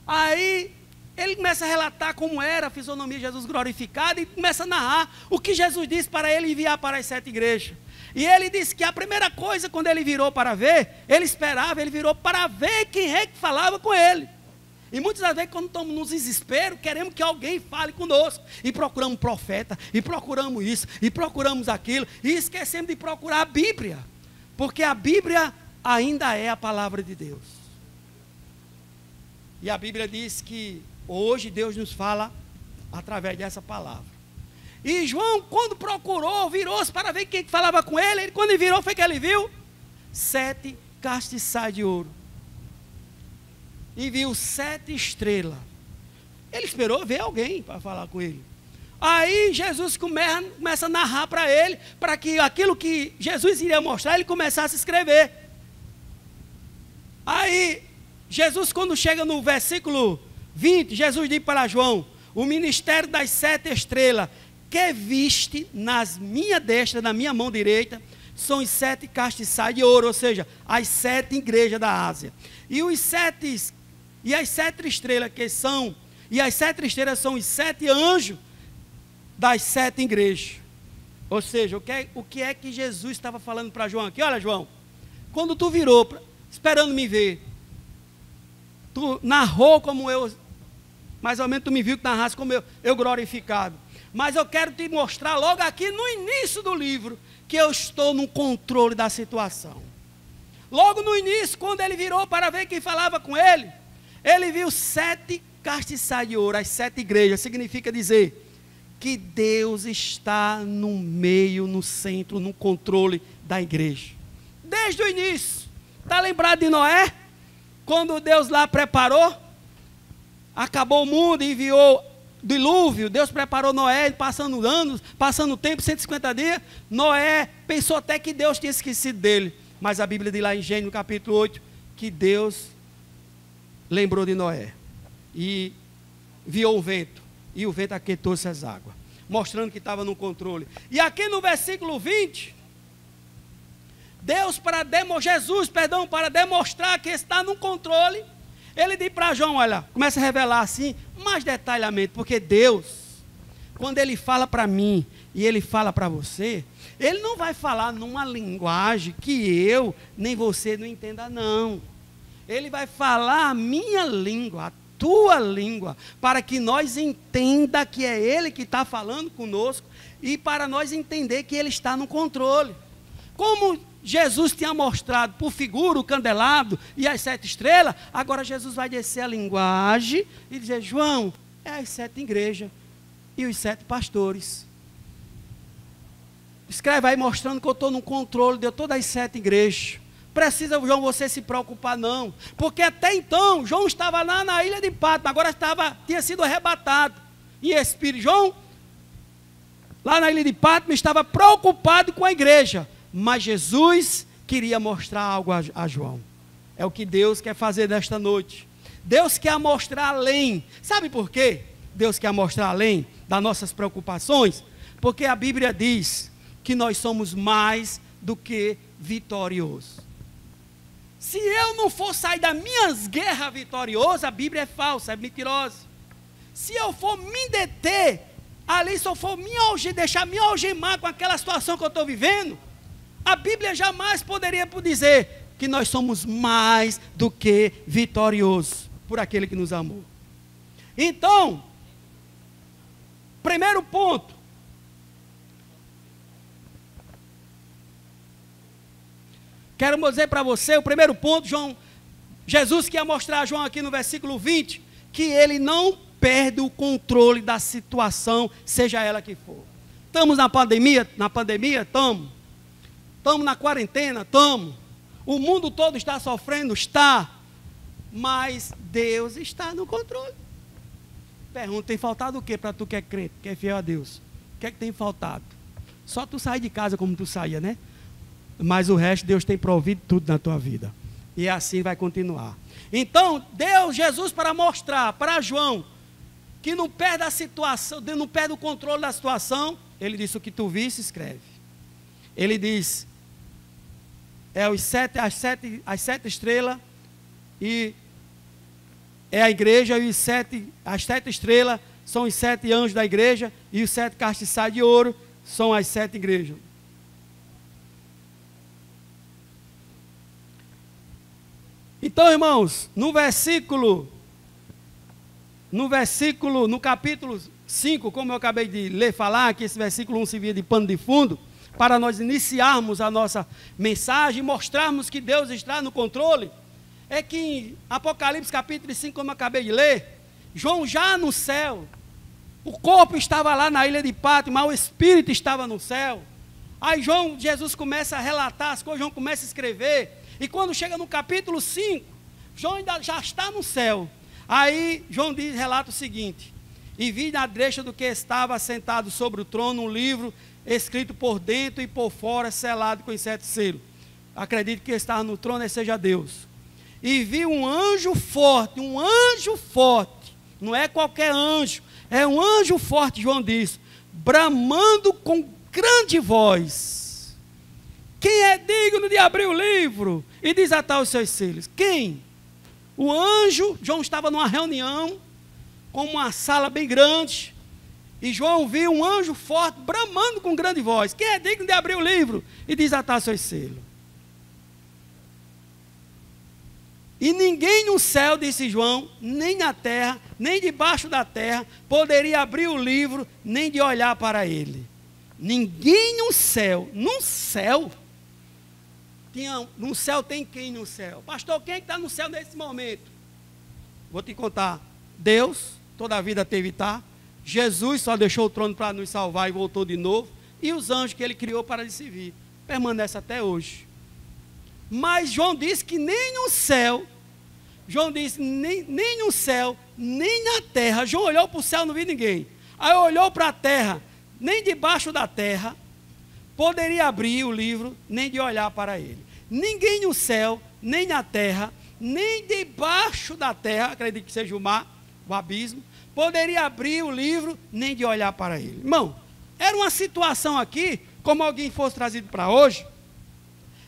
Aí ele começa a relatar como era a fisionomia de Jesus glorificado e começa a narrar o que Jesus disse para ele enviar para as 7 igrejas. E ele disse que a primeira coisa, quando ele virou para ver, ele virou para ver quem é que falava com ele. E muitas das vezes, quando estamos no desespero, queremos que alguém fale conosco. E procuramos profeta, e procuramos isso, e procuramos aquilo, e esquecemos de procurar a Bíblia. Porque a Bíblia ainda é a palavra de Deus. E a Bíblia diz que hoje Deus nos fala através dessa palavra. E João, quando procurou, virou-se para ver quem falava com ele. Quando ele virou, foi que ele viu 7 castiçais de ouro. E viu 7 estrelas. Ele esperou ver alguém para falar com ele. Aí Jesus começa a narrar para ele, para que aquilo que Jesus iria mostrar, ele começasse a escrever. Aí Jesus, quando chega no versículo 20, Jesus diz para João: o ministério das 7 estrelas que viste nas minha destra, na minha mão direita, são os 7 castiçais de ouro, ou seja, as 7 igrejas da Ásia. E as 7 estrelas as 7 estrelas são os 7 anjos das 7 igrejas. Ou seja, o que é que Jesus estava falando para João aqui? Olha, João, quando tu virou, esperando me ver, tu narrou como eu, mais ou menos tu me viu que narrasse como eu glorificado. Mas eu quero te mostrar logo aqui no início do livro, que eu estou no controle da situação. Logo no início, quando ele virou para ver quem falava com ele, ele viu 7 castiçais de ouro, as 7 igrejas. Significa dizer que Deus está no meio, no centro, no controle da igreja. Desde o início. Está lembrado de Noé? Quando Deus lá preparou acabou o mundo e enviou dilúvio, Deus preparou Noé, passando anos, passando tempo, 150 dias, Noé pensou até que Deus tinha esquecido dele, mas a Bíblia diz lá em Gênesis, no capítulo 8, que Deus lembrou de Noé, e enviou o vento, e o vento aquietou essas águas, mostrando que estava no controle. E aqui no versículo 20, Jesus, para demonstrar que está no controle, ele diz para João, olha, começa a revelar assim, mais detalhadamente, porque Deus, quando Ele fala para mim, e Ele fala para você, Ele não vai falar numa linguagem que eu, nem você não entenda, não. Ele vai falar a minha língua, a tua língua, para que nós entenda que é Ele que está falando conosco, e para nós entender que Ele está no controle. Como Jesus tinha mostrado por figura o candelabro e as 7 estrelas, agora Jesus vai descer a linguagem e dizer, João, é as 7 igrejas e os 7 pastores. Escreve aí mostrando que eu estou no controle de todas as 7 igrejas. Precisa, João, você se preocupar não, porque até então, João estava lá na ilha de Patmos, agora tinha sido arrebatado em espírito. João, lá na ilha de Patmos, estava preocupado com a igreja, mas Jesus queria mostrar algo a João. É o que Deus quer fazer nesta noite. Deus quer mostrar além. Sabe por quê? Deus quer mostrar além das nossas preocupações, porque a Bíblia diz que nós somos mais do que vitoriosos. Se eu não for sair das minhas guerras vitorioso, a Bíblia é falsa, é mentirosa. Se eu for me deter ali, se eu for deixar me algemar com aquela situação que eu estou vivendo, a Bíblia jamais poderia dizer que nós somos mais do que vitoriosos por aquele que nos amou. Então, primeiro ponto, quero dizer para você, o primeiro ponto, Jesus quer mostrar a João aqui no versículo 20, que ele não perde o controle da situação, seja ela que for. Estamos na pandemia? Estamos. Estamos na quarentena? Estamos. O mundo todo está sofrendo? Está. Mas Deus está no controle. Pergunta, tem faltado o que para tu que é crente, que é fiel a Deus? O que é que tem faltado? Só tu sair de casa como tu saía, né? Mas o resto, Deus tem provido tudo na tua vida. E assim vai continuar. Então, Jesus, para mostrar para João que não perde a situação, não perde o controle da situação, ele disse, o que tu viste, escreve. Ele diz, as sete estrelas, e é a igreja, e as 7 estrelas são os 7 anjos da igreja, e os 7 castiçais de ouro são as 7 igrejas. Então, irmãos, no capítulo 5, como eu acabei de falar, que esse versículo 1 servia de pano de fundo, para nós iniciarmos a nossa mensagem e mostrarmos que Deus está no controle, é que em Apocalipse capítulo 5, como eu acabei de ler, João já no céu, o corpo estava lá na ilha de Patmos, mas o espírito estava no céu. Aí Jesus começa a relatar as coisas, João começa a escrever, e quando chega no capítulo 5, João ainda já está no céu. Aí João relata o seguinte, e vi na direita do que estava sentado sobre o trono um livro escrito por dentro e por fora, selado com 7 selos. Acredito que estava no trono, seja Deus. E vi um anjo forte, não é qualquer anjo, é um anjo forte, João diz, bramando com grande voz. Quem é digno de abrir o livro e desatar os seus selos? Quem? O anjo. João estava numa reunião, com uma sala bem grande, e João viu um anjo forte, bramando com grande voz. Quem é digno de abrir o livro e desatar seus selos? E ninguém no céu, disse João, nem na terra, nem debaixo da terra, poderia abrir o livro, nem de olhar para ele. Ninguém no céu, no céu tem quem no céu? Pastor, quem é que está no céu nesse momento? Vou te contar. Deus, toda a vida teve e está. Jesus só deixou o trono para nos salvar e voltou de novo. E os anjos que ele criou para lhe servir. Permanece até hoje. Mas João disse que nem no céu, nem no céu nem na terra. João olhou para o céu, não viu ninguém. Aí olhou para a terra, nem debaixo da terra poderia abrir o livro, nem de olhar para ele. Ninguém no céu, nem na terra, nem debaixo da terra, acredito que seja o mar, o abismo, poderia abrir o livro, nem de olhar para ele. Irmão, era uma situação aqui, como alguém fosse trazido para hoje,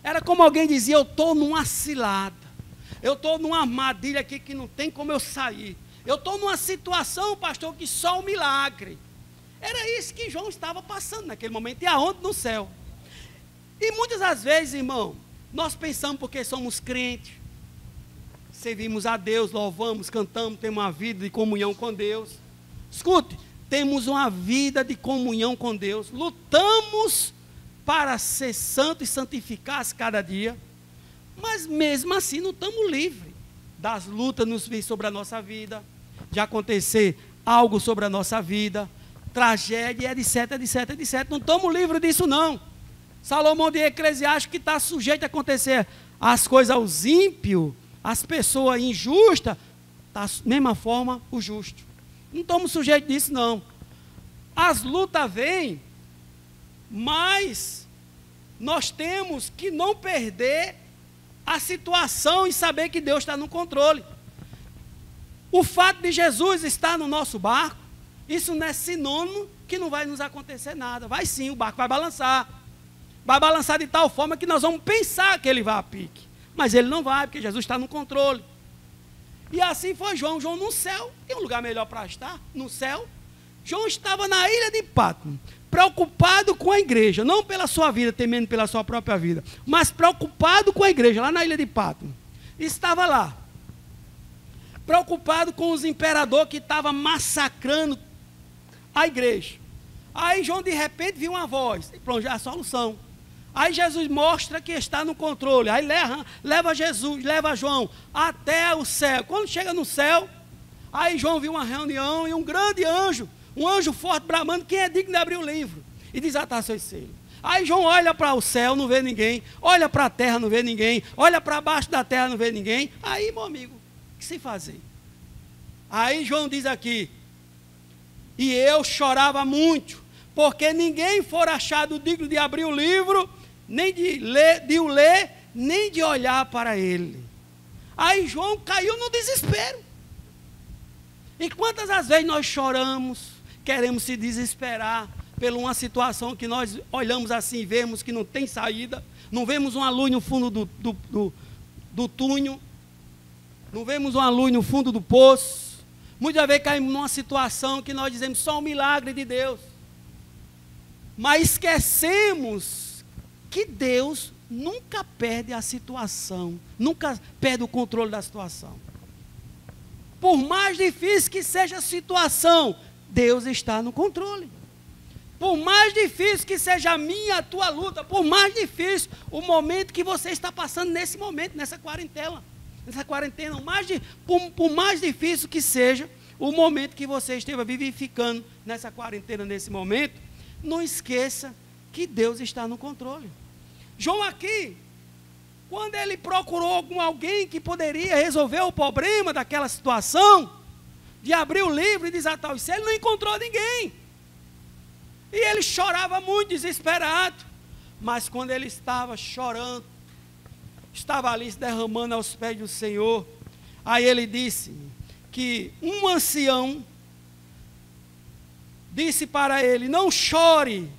era como alguém dizia, eu estou numa cilada, eu estou numa armadilha aqui que não tem como eu sair, eu estou numa situação, pastor, que só um milagre. Era isso que João estava passando naquele momento, e aonde? No céu. E muitas das vezes, irmão, nós pensamos porque somos crentes, servimos a Deus, louvamos, cantamos, temos uma vida de comunhão com Deus. Escute, temos uma vida de comunhão com Deus, lutamos para ser santo e santificar-se cada dia, mas mesmo assim não estamos livres das lutas nos vir sobre a nossa vida, de acontecer algo sobre a nossa vida, tragédia, etc, etc, etc. Não estamos livres disso não. Salomão de Eclesiastes que está sujeito a acontecer as coisas aos ímpios, as pessoas injustas, da mesma forma o justo. Não estamos sujeitos disso não. As lutas vêm, mas nós temos que não perder a situação e saber que Deus está no controle. O fato de Jesus estar no nosso barco, isso não é sinônimo que não vai nos acontecer nada. Vai sim, o barco vai balançar. Vai balançar de tal forma que nós vamos pensar que ele vai a pique. Mas ele não vai, porque Jesus está no controle. E assim foi João. João no céu, tem um lugar melhor para estar, no céu. João estava na ilha de Patmos, preocupado com a igreja, não pela sua vida, temendo pela sua própria vida, mas preocupado com a igreja, lá na ilha de Patmos. Estava lá, preocupado com os imperadores que estavam massacrando a igreja. Aí João de repente viu uma voz, e pronto, já é a solução. Aí Jesus mostra que está no controle, aí leva João até o céu. Quando chega no céu, aí João viu uma reunião e um grande anjo, um anjo forte bramando, quem é digno de abrir o livro e desatar seus selos. Aí João olha para o céu, não vê ninguém, olha para a terra, não vê ninguém, olha para baixo da terra, não vê ninguém. Aí, meu amigo, o que se fazer? Aí João diz aqui, e eu chorava muito, porque ninguém for achado digno de abrir o livro, nem de o ler, nem de olhar para ele. Aí João caiu no desespero. E quantas as vezes nós choramos, queremos se desesperar por uma situação que nós olhamos assim e vemos que não tem saída, não vemos uma luz no fundo do túnel, não vemos uma luz no fundo do poço. Muitas vezes caímos numa situação que nós dizemos só um milagre de Deus. Mas esquecemos que Deus nunca perde a situação, nunca perde o controle da situação. Por mais difícil que seja a situação, Deus está no controle. Por mais difícil que seja a minha, a tua luta, por mais difícil o momento que você está passando nesse momento, nessa quarentena, por mais difícil que seja o momento que você esteja vivificando nessa quarentena, nesse momento, não esqueça que Deus está no controle. João aqui, quando ele procurou alguém que poderia resolver o problema daquela situação, de abrir o livro e desatar os selos, ele não encontrou ninguém. E ele chorava muito, desesperado. Mas quando ele estava chorando, estava ali se derramando aos pés do Senhor, aí ele disse que um ancião disse para ele, não chore,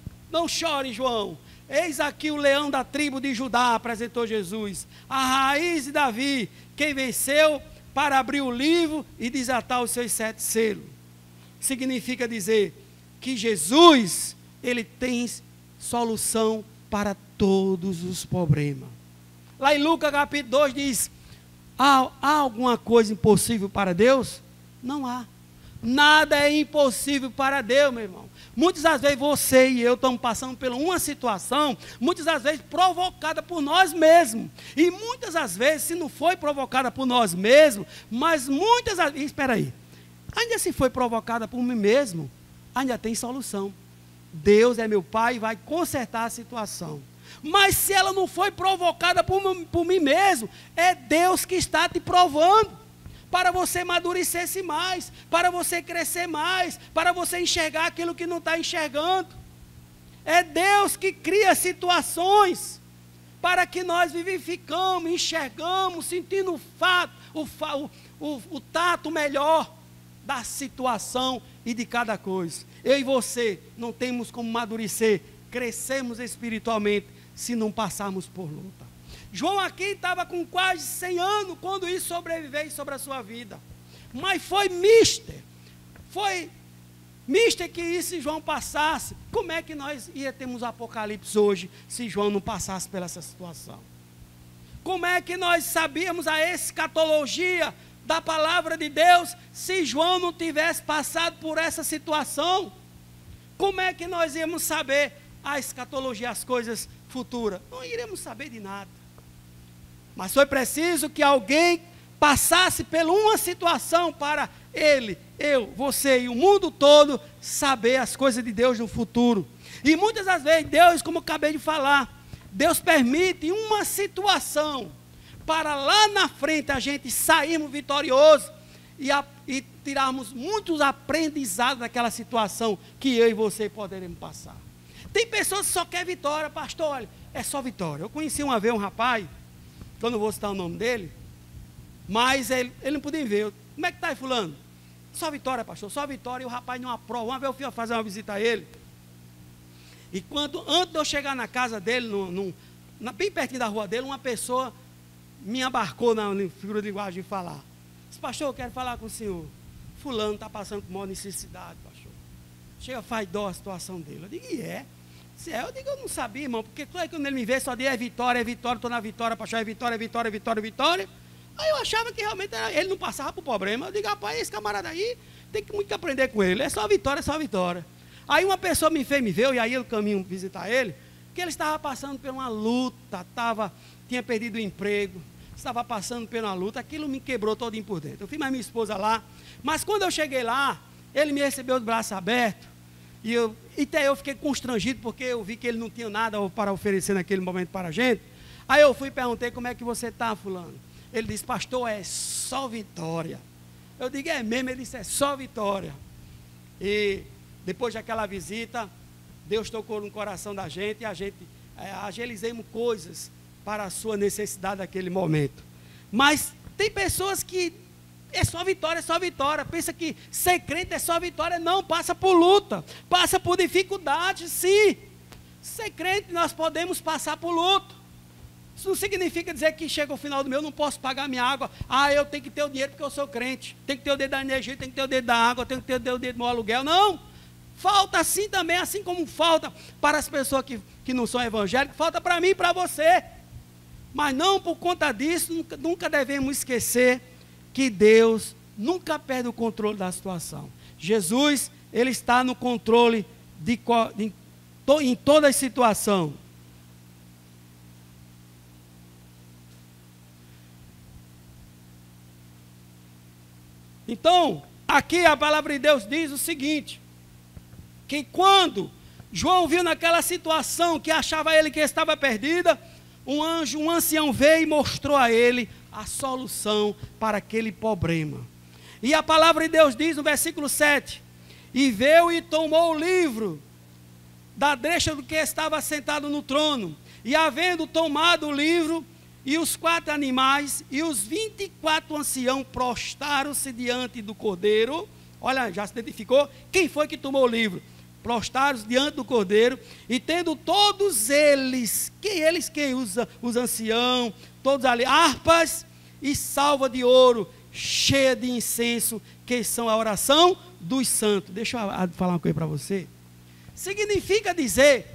João. Eis aqui o leão da tribo de Judá, apresentou Jesus, a raiz de Davi, quem venceu para abrir o livro e desatar os seus 7 selos. Significa dizer que Jesus, ele tem solução para todos os problemas. Lá em Lucas capítulo 2 diz, há alguma coisa impossível para Deus? Não há. Nada é impossível para Deus, meu irmão. Muitas das vezes você e eu estamos passando por uma situação, muitas das vezes provocada por nós mesmos. E muitas das vezes, se não foi provocada por nós mesmos, mas muitas das vezes, espera aí, ainda se foi provocada por mim mesmo, ainda tem solução. Deus é meu Pai e vai consertar a situação. Mas se ela não foi provocada por mim mesmo, é Deus que está te provando. para você amadurecesse mais, para você crescer mais, para você enxergar aquilo que não está enxergando. É Deus que cria situações para que nós vivificamos, enxergamos, sentindo o tato melhor da situação e de cada coisa. Eu e você não temos como amadurecer, crescemos espiritualmente, se não passarmos por luta. João aqui estava com quase 100 anos, quando isso sobreveio sobre a sua vida. Mas foi mister que isso João passasse. Como é que nós ia termos Apocalipse hoje, se João não passasse por essa situação? Como é que nós sabíamos a escatologia da palavra de Deus, se João não tivesse passado por essa situação? Como é que nós íamos saber a escatologia, as coisas futuras? Não iremos saber de nada. Mas foi preciso que alguém passasse por uma situação para ele, eu, você e o mundo todo saber as coisas de Deus no futuro. E muitas das vezes Deus, como eu acabei de falar, Deus permite uma situação para lá na frente a gente sairmos vitoriosos e tirarmos muitos aprendizados daquela situação que eu e você poderemos passar. Tem pessoas que só querem vitória, pastor, olha, é só vitória. Eu conheci uma vez um rapaz, que eu não vou citar o nome dele, mas ele não podia ver. Como é que está aí, fulano? Só vitória, pastor, só vitória. E o rapaz não aprova. Uma vez eu fui fazer uma visita a ele, e antes de eu chegar na casa dele, bem pertinho da rua dele, uma pessoa me abarcou na figura de linguagem de falar. Disse, pastor, eu quero falar com o senhor. Fulano está passando por maior necessidade, pastor. Chega, faz dó a situação dele. Eu digo, e é? Eu digo, eu não sabia, irmão, porque quando ele me vê, só diz é vitória, estou na vitória, pastor, é vitória, vitória, vitória, vitória. Aí eu achava que realmente ele não passava por problema. Eu digo, rapaz, esse camarada aí, tem muito que aprender com ele, é só vitória, é só vitória. Aí uma pessoa me viu, e aí eu caminho visitar ele, que ele estava passando por uma luta, tinha perdido o emprego, estava passando por uma luta, aquilo me quebrou todinho por dentro. Eu fui mais minha esposa lá, mas quando eu cheguei lá, ele me recebeu de braços abertos, e até eu fiquei constrangido, porque eu vi que ele não tinha nada para oferecer naquele momento para a gente. Aí eu fui e perguntei, como é que você está, fulano? Ele disse, pastor, é só vitória. Eu digo, é mesmo? Ele disse, é só vitória. E depois daquela visita, Deus tocou no coração da gente, e a gente agilizamos coisas para a sua necessidade naquele momento. Mas tem pessoas que é só vitória, pensa que ser crente é só vitória. Não, passa por luta, passa por dificuldade, sim. Ser crente nós podemos passar por luta. Isso não significa dizer que chega o final do mês, eu não posso pagar minha água. Eu tenho que ter o dinheiro porque eu sou crente. Tem que ter o dinheiro da energia, tem que ter o dinheiro da água, tem que ter o dinheiro do meu aluguel. Não, falta assim também, assim como falta para as pessoas que não são evangélicas, falta para mim e para você. Mas não por conta disso, nunca devemos esquecer que Deus nunca perde o controle da situação. Jesus, Ele está no controle em toda a situação. Então, aqui a palavra de Deus diz o seguinte, que quando João viu naquela situação que achava ele que estava perdida, um ancião veio e mostrou a ele a solução para aquele problema. E a palavra de Deus diz no versículo 7, e veio e tomou o livro da deixa do que estava sentado no trono, e havendo tomado o livro, e os 4 animais, e os 24 anciãos prostraram-se diante do Cordeiro. Olha, já se identificou? Quem foi que tomou o livro? Prostraram-se diante do Cordeiro, e tendo todos eles, quem usa os anciãos, todos ali, harpas e salva de ouro, cheia de incenso, que são a oração dos santos. Deixa eu falar uma coisa para você. Significa dizer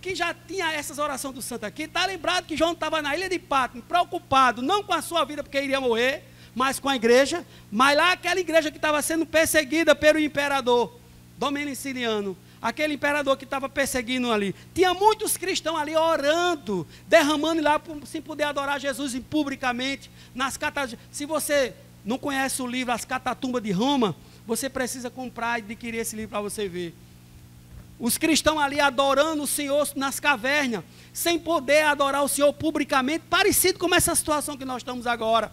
que já tinha essas orações do santo aqui. Está lembrado que João estava na ilha de Patmos, preocupado, não com a sua vida, porque iria morrer, mas com a igreja. Mas lá aquela igreja que estava sendo perseguida pelo imperador Dominiciliano, aquele imperador que estava perseguindo ali, tinha muitos cristãos ali orando, derramando lá, sem poder adorar Jesus publicamente, nas catatumbas. Se você não conhece o livro As Catatumbas de Roma, você precisa comprar e adquirir esse livro para você ver. Os cristãos ali adorando o Senhor nas cavernas, sem poder adorar o Senhor publicamente, parecido com essa situação que nós estamos agora.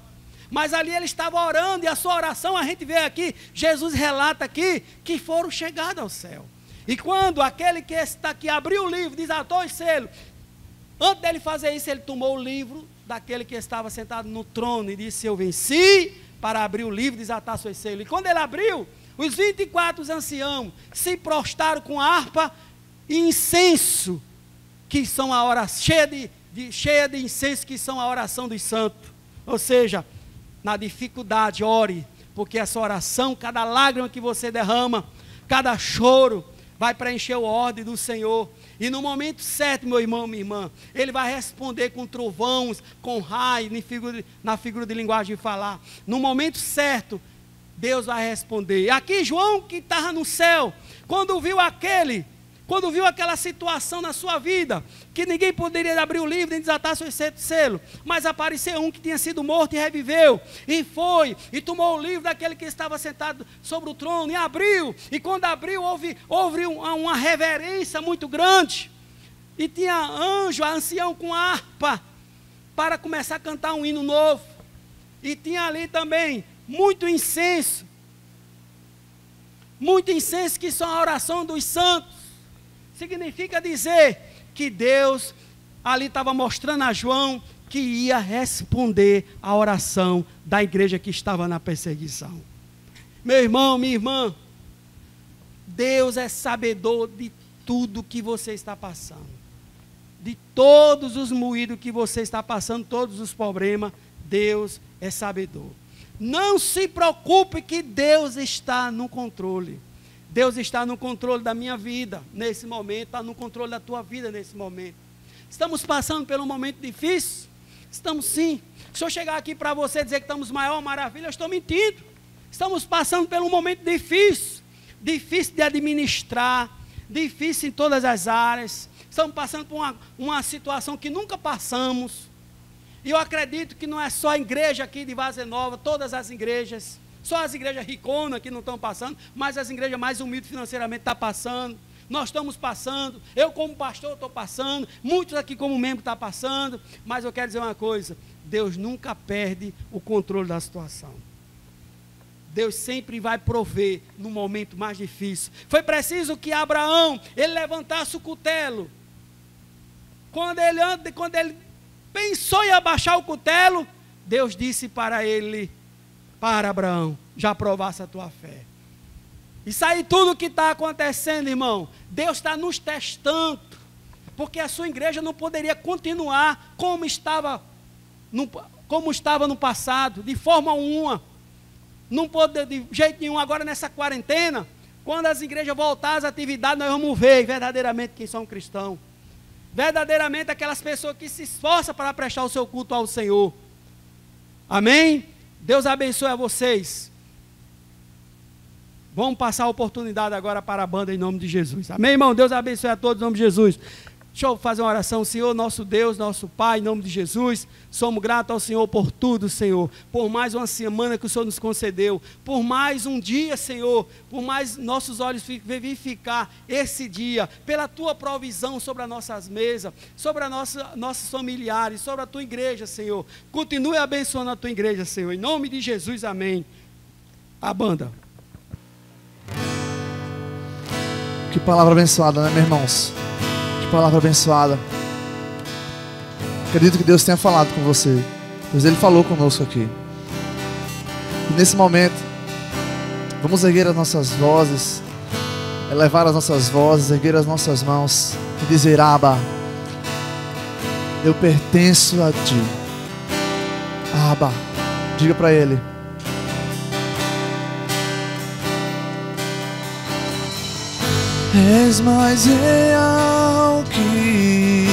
Mas ali ele estava orando, e a sua oração, a gente vê aqui, Jesus relata aqui, que foram chegados ao céu. E quando aquele que está aqui abriu o livro, desatou os selos, antes dele fazer isso, ele tomou o livro daquele que estava sentado no trono e disse: eu venci para abrir o livro e desatar seus selos. E quando ele abriu, os 24 anciãos se prostraram com harpa e incenso, que são a oração, cheia de incenso, que são a oração dos santos. Ou seja, na dificuldade, ore, porque essa oração, cada lágrima que você derrama, cada choro, vai preencher o ordem do Senhor. E no momento certo, meu irmão, minha irmã, Ele vai responder com trovões, com raio, na figura de linguagem de falar. No momento certo, Deus vai responder. E aqui João, que estava no céu, quando viu aquela situação na sua vida, que ninguém poderia abrir o livro nem desatar seus selos, mas apareceu um que tinha sido morto e reviveu, e foi, e tomou o livro daquele que estava sentado sobre o trono, e abriu, e quando abriu, houve uma reverência muito grande, e tinha anjo, ancião com harpa, para começar a cantar um hino novo, e tinha ali também muito incenso, que são a oração dos santos. Significa dizer que Deus ali estava mostrando a João que ia responder a oração da igreja que estava na perseguição. Meu irmão, minha irmã, Deus é sabedor de tudo que você está passando, de todos os moídos que você está passando, todos os problemas. Deus é sabedor. Não se preocupe, que Deus está no controle. Deus está no controle da minha vida nesse momento, está no controle da tua vida nesse momento. Estamos passando por um momento difícil? Estamos sim. Se eu chegar aqui para você dizer que estamos maior maravilha, eu estou mentindo. Estamos passando por um momento difícil, difícil de administrar, difícil em todas as áreas. Estamos passando por uma situação que nunca passamos. E eu acredito que não é só a igreja aqui de Várzea Nova, todas as igrejas. Só as igrejas riconas que não estão passando, mas as igrejas mais humildes financeiramente estão passando. Nós estamos passando, eu como pastor estou passando, muitos aqui como membro estão passando, mas eu quero dizer uma coisa: Deus nunca perde o controle da situação. Deus sempre vai prover no momento mais difícil. Foi preciso que Abraão, ele levantasse o cutelo. Quando ele pensou em abaixar o cutelo, Deus disse para ele: para, Abraão, já provasse a tua fé. Isso aí tudo que está acontecendo, irmão, Deus está nos testando, porque a sua igreja não poderia continuar como estava no passado, de forma alguma. Não pode de jeito nenhum. Agora nessa quarentena, quando as igrejas voltarem às atividades, nós vamos ver verdadeiramente quem são cristãos. Verdadeiramente aquelas pessoas que se esforçam para prestar o seu culto ao Senhor. Amém? Deus abençoe a vocês. Vamos passar a oportunidade agora para a banda em nome de Jesus. Amém, irmão? Deus abençoe a todos em nome de Jesus. Deixa eu fazer uma oração. Senhor, nosso Deus, nosso Pai, em nome de Jesus, somos gratos ao Senhor por tudo, Senhor. Por mais uma semana que o Senhor nos concedeu. Por mais um dia, Senhor. Por mais nossos olhos vivificar esse dia. Pela Tua provisão sobre as nossas mesas. Sobre nossos familiares. Sobre a Tua igreja, Senhor. Continue abençoando a Tua igreja, Senhor. Em nome de Jesus, amém. A banda. Que palavra abençoada, né, meus irmãos? Que palavra abençoada. Acredito que Deus tenha falado com você, pois Ele falou conosco aqui. E nesse momento, vamos erguer as nossas vozes, elevar as nossas vozes, erguer as nossas mãos e dizer: Abba, eu pertenço a Ti. Abba, diga para Ele. És mais real que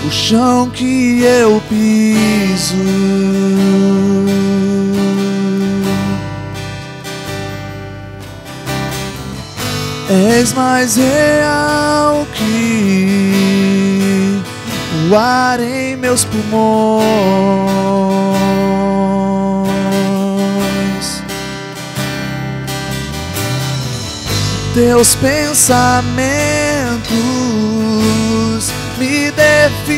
o chão que eu piso. És mais real que o ar em meus pulmões. Teus pensamentos me definem.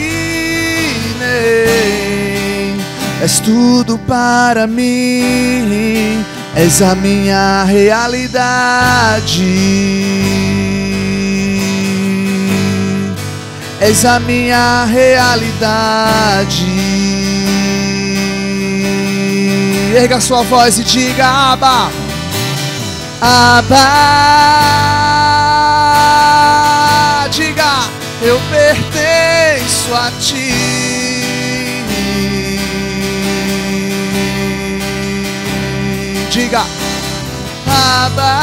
és tudo para mim, és a minha realidade, és a minha realidade. Erga sua voz e diga: Abba, Abba. Diga: eu pertenço a ti. Diga: Abba,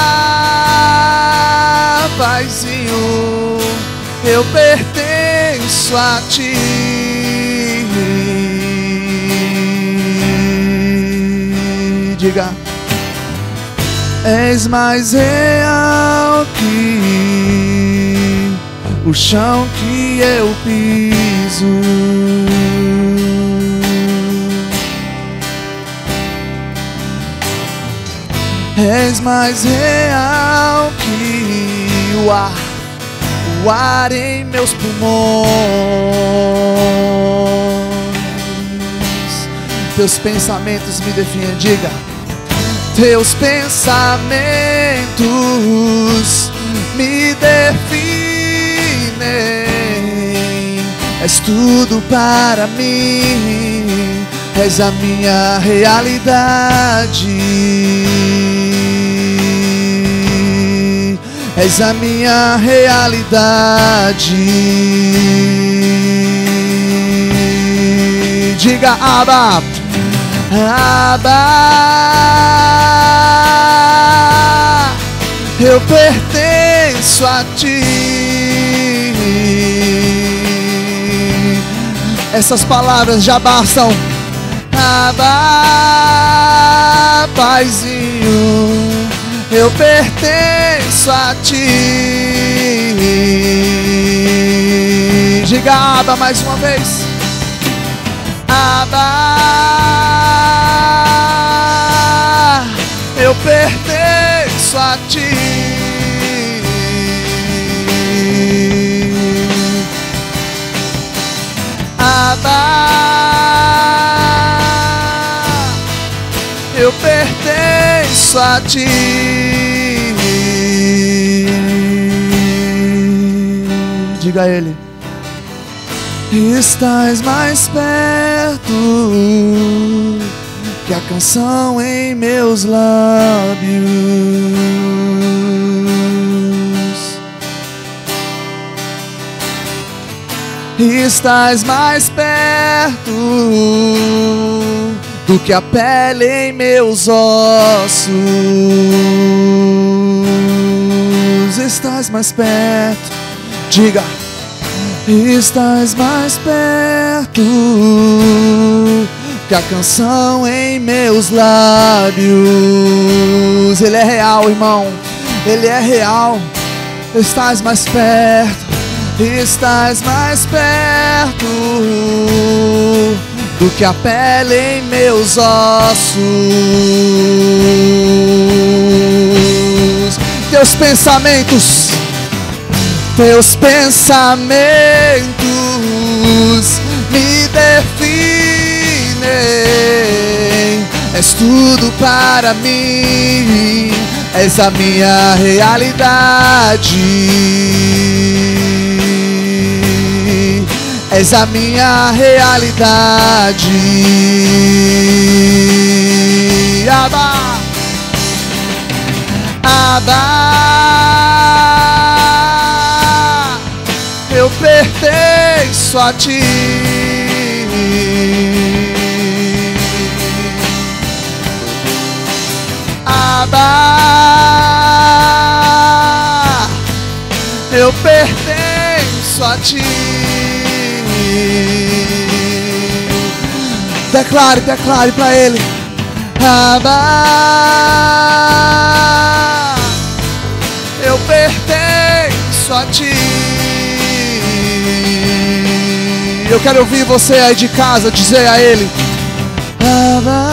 Paizinho, eu pertenço a ti. Diga: és mais real que o chão que eu piso. És mais real que o ar em meus pulmões. Teus pensamentos me definem. Diga: teus pensamentos me definem. És tudo para mim, és a minha realidade, és a minha realidade. Diga: Abba, Abba, eu pertenço a ti. Essas palavras já bastam. Abba, Paizinho, eu pertenço a ti. Diga: Abba mais uma vez. Abba, eu pertenço a ti. Abba, eu pertenço a ti. Diga a ele: estás mais perto que a canção em meus lábios. Estás mais perto do que a pele em meus ossos. Estás mais perto. Diga: estás mais perto que a canção em meus lábios. Ele é real, irmão. Ele é real. Estás mais perto. Estás mais perto do que a pele em meus ossos. Teus pensamentos me definem. És tudo para mim, és a minha realidade, és a minha realidade. Abba, Abba, eu pertenço a ti. Abba, eu pertenço a ti. Declare para ele: Abba, eu pertenço a ti. Eu quero ouvir você aí de casa dizer a ele: Abba,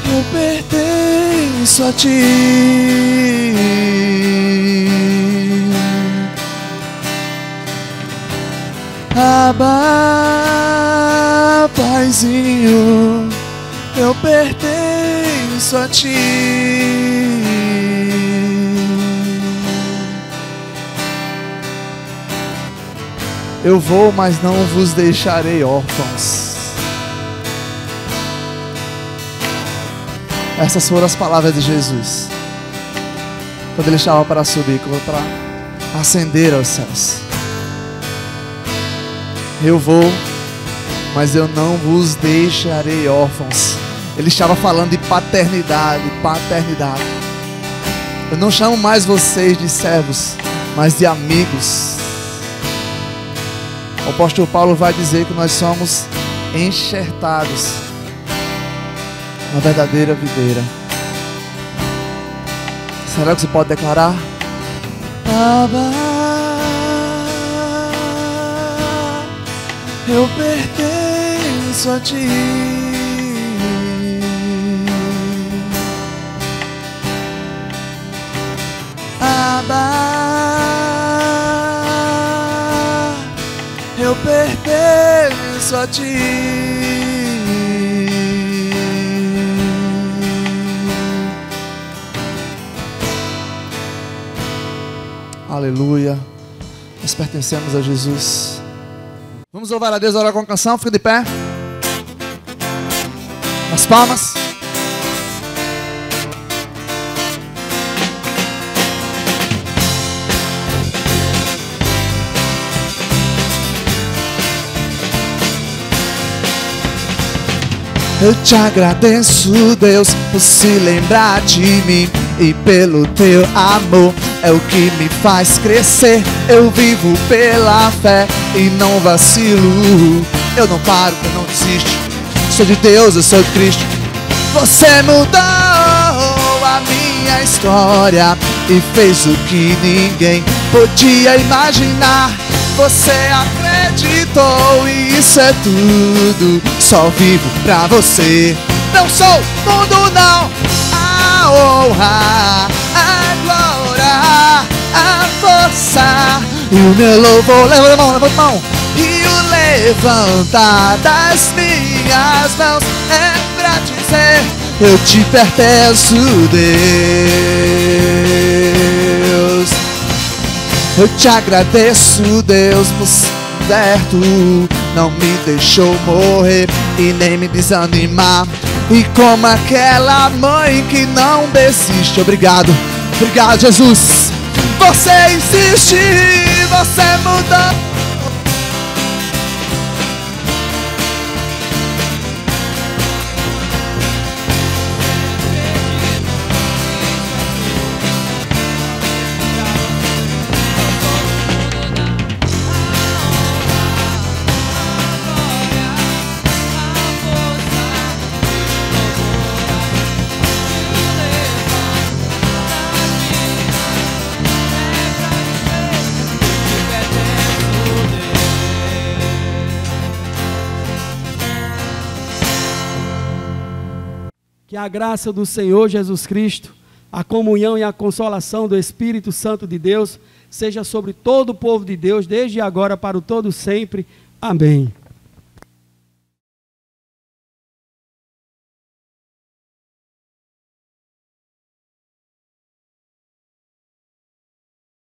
eu pertenço a ti. Abba, sozinho, eu pertenço a ti. Eu vou, mas não vos deixarei órfãos. Essas foram as palavras de Jesus quando ele estava para subir, para ascender aos céus. Eu vou, mas eu não vos deixarei órfãos. Ele estava falando de paternidade, paternidade. Eu não chamo mais vocês de servos, mas de amigos. O apóstolo Paulo vai dizer que nós somos enxertados na verdadeira videira. Será que você pode declarar? Abba, eu pertenço a ti. Abba, eu pertenço a ti. Aleluia. Nós pertencemos a Jesus. Vamos louvar a Deus, orar com a canção. Fica de pé. As palmas. Eu te agradeço, Deus, por se lembrar de mim e pelo teu amor. É o que me faz crescer. Eu vivo pela fé e não vacilo. Eu não paro, eu não desisto. Sou de Deus, eu sou de Cristo. Você mudou a minha história e fez o que ninguém podia imaginar. Você acreditou e isso é tudo. Só vivo pra você. Não sou mundo não. A honra, a glória, a força e o meu louvor. Levanta a mão, levanta a mão. E o levantar das minhas mãos é pra dizer: eu te pertenço, Deus. Eu te agradeço, Deus, por certo não me deixou morrer e nem me desanimar. E como aquela mãe que não desiste. Obrigado, obrigado, Jesus. Você insiste, você mudou. Que a graça do Senhor Jesus Cristo, a comunhão e a consolação do Espírito Santo de Deus seja sobre todo o povo de Deus, desde agora para o todo sempre. Amém.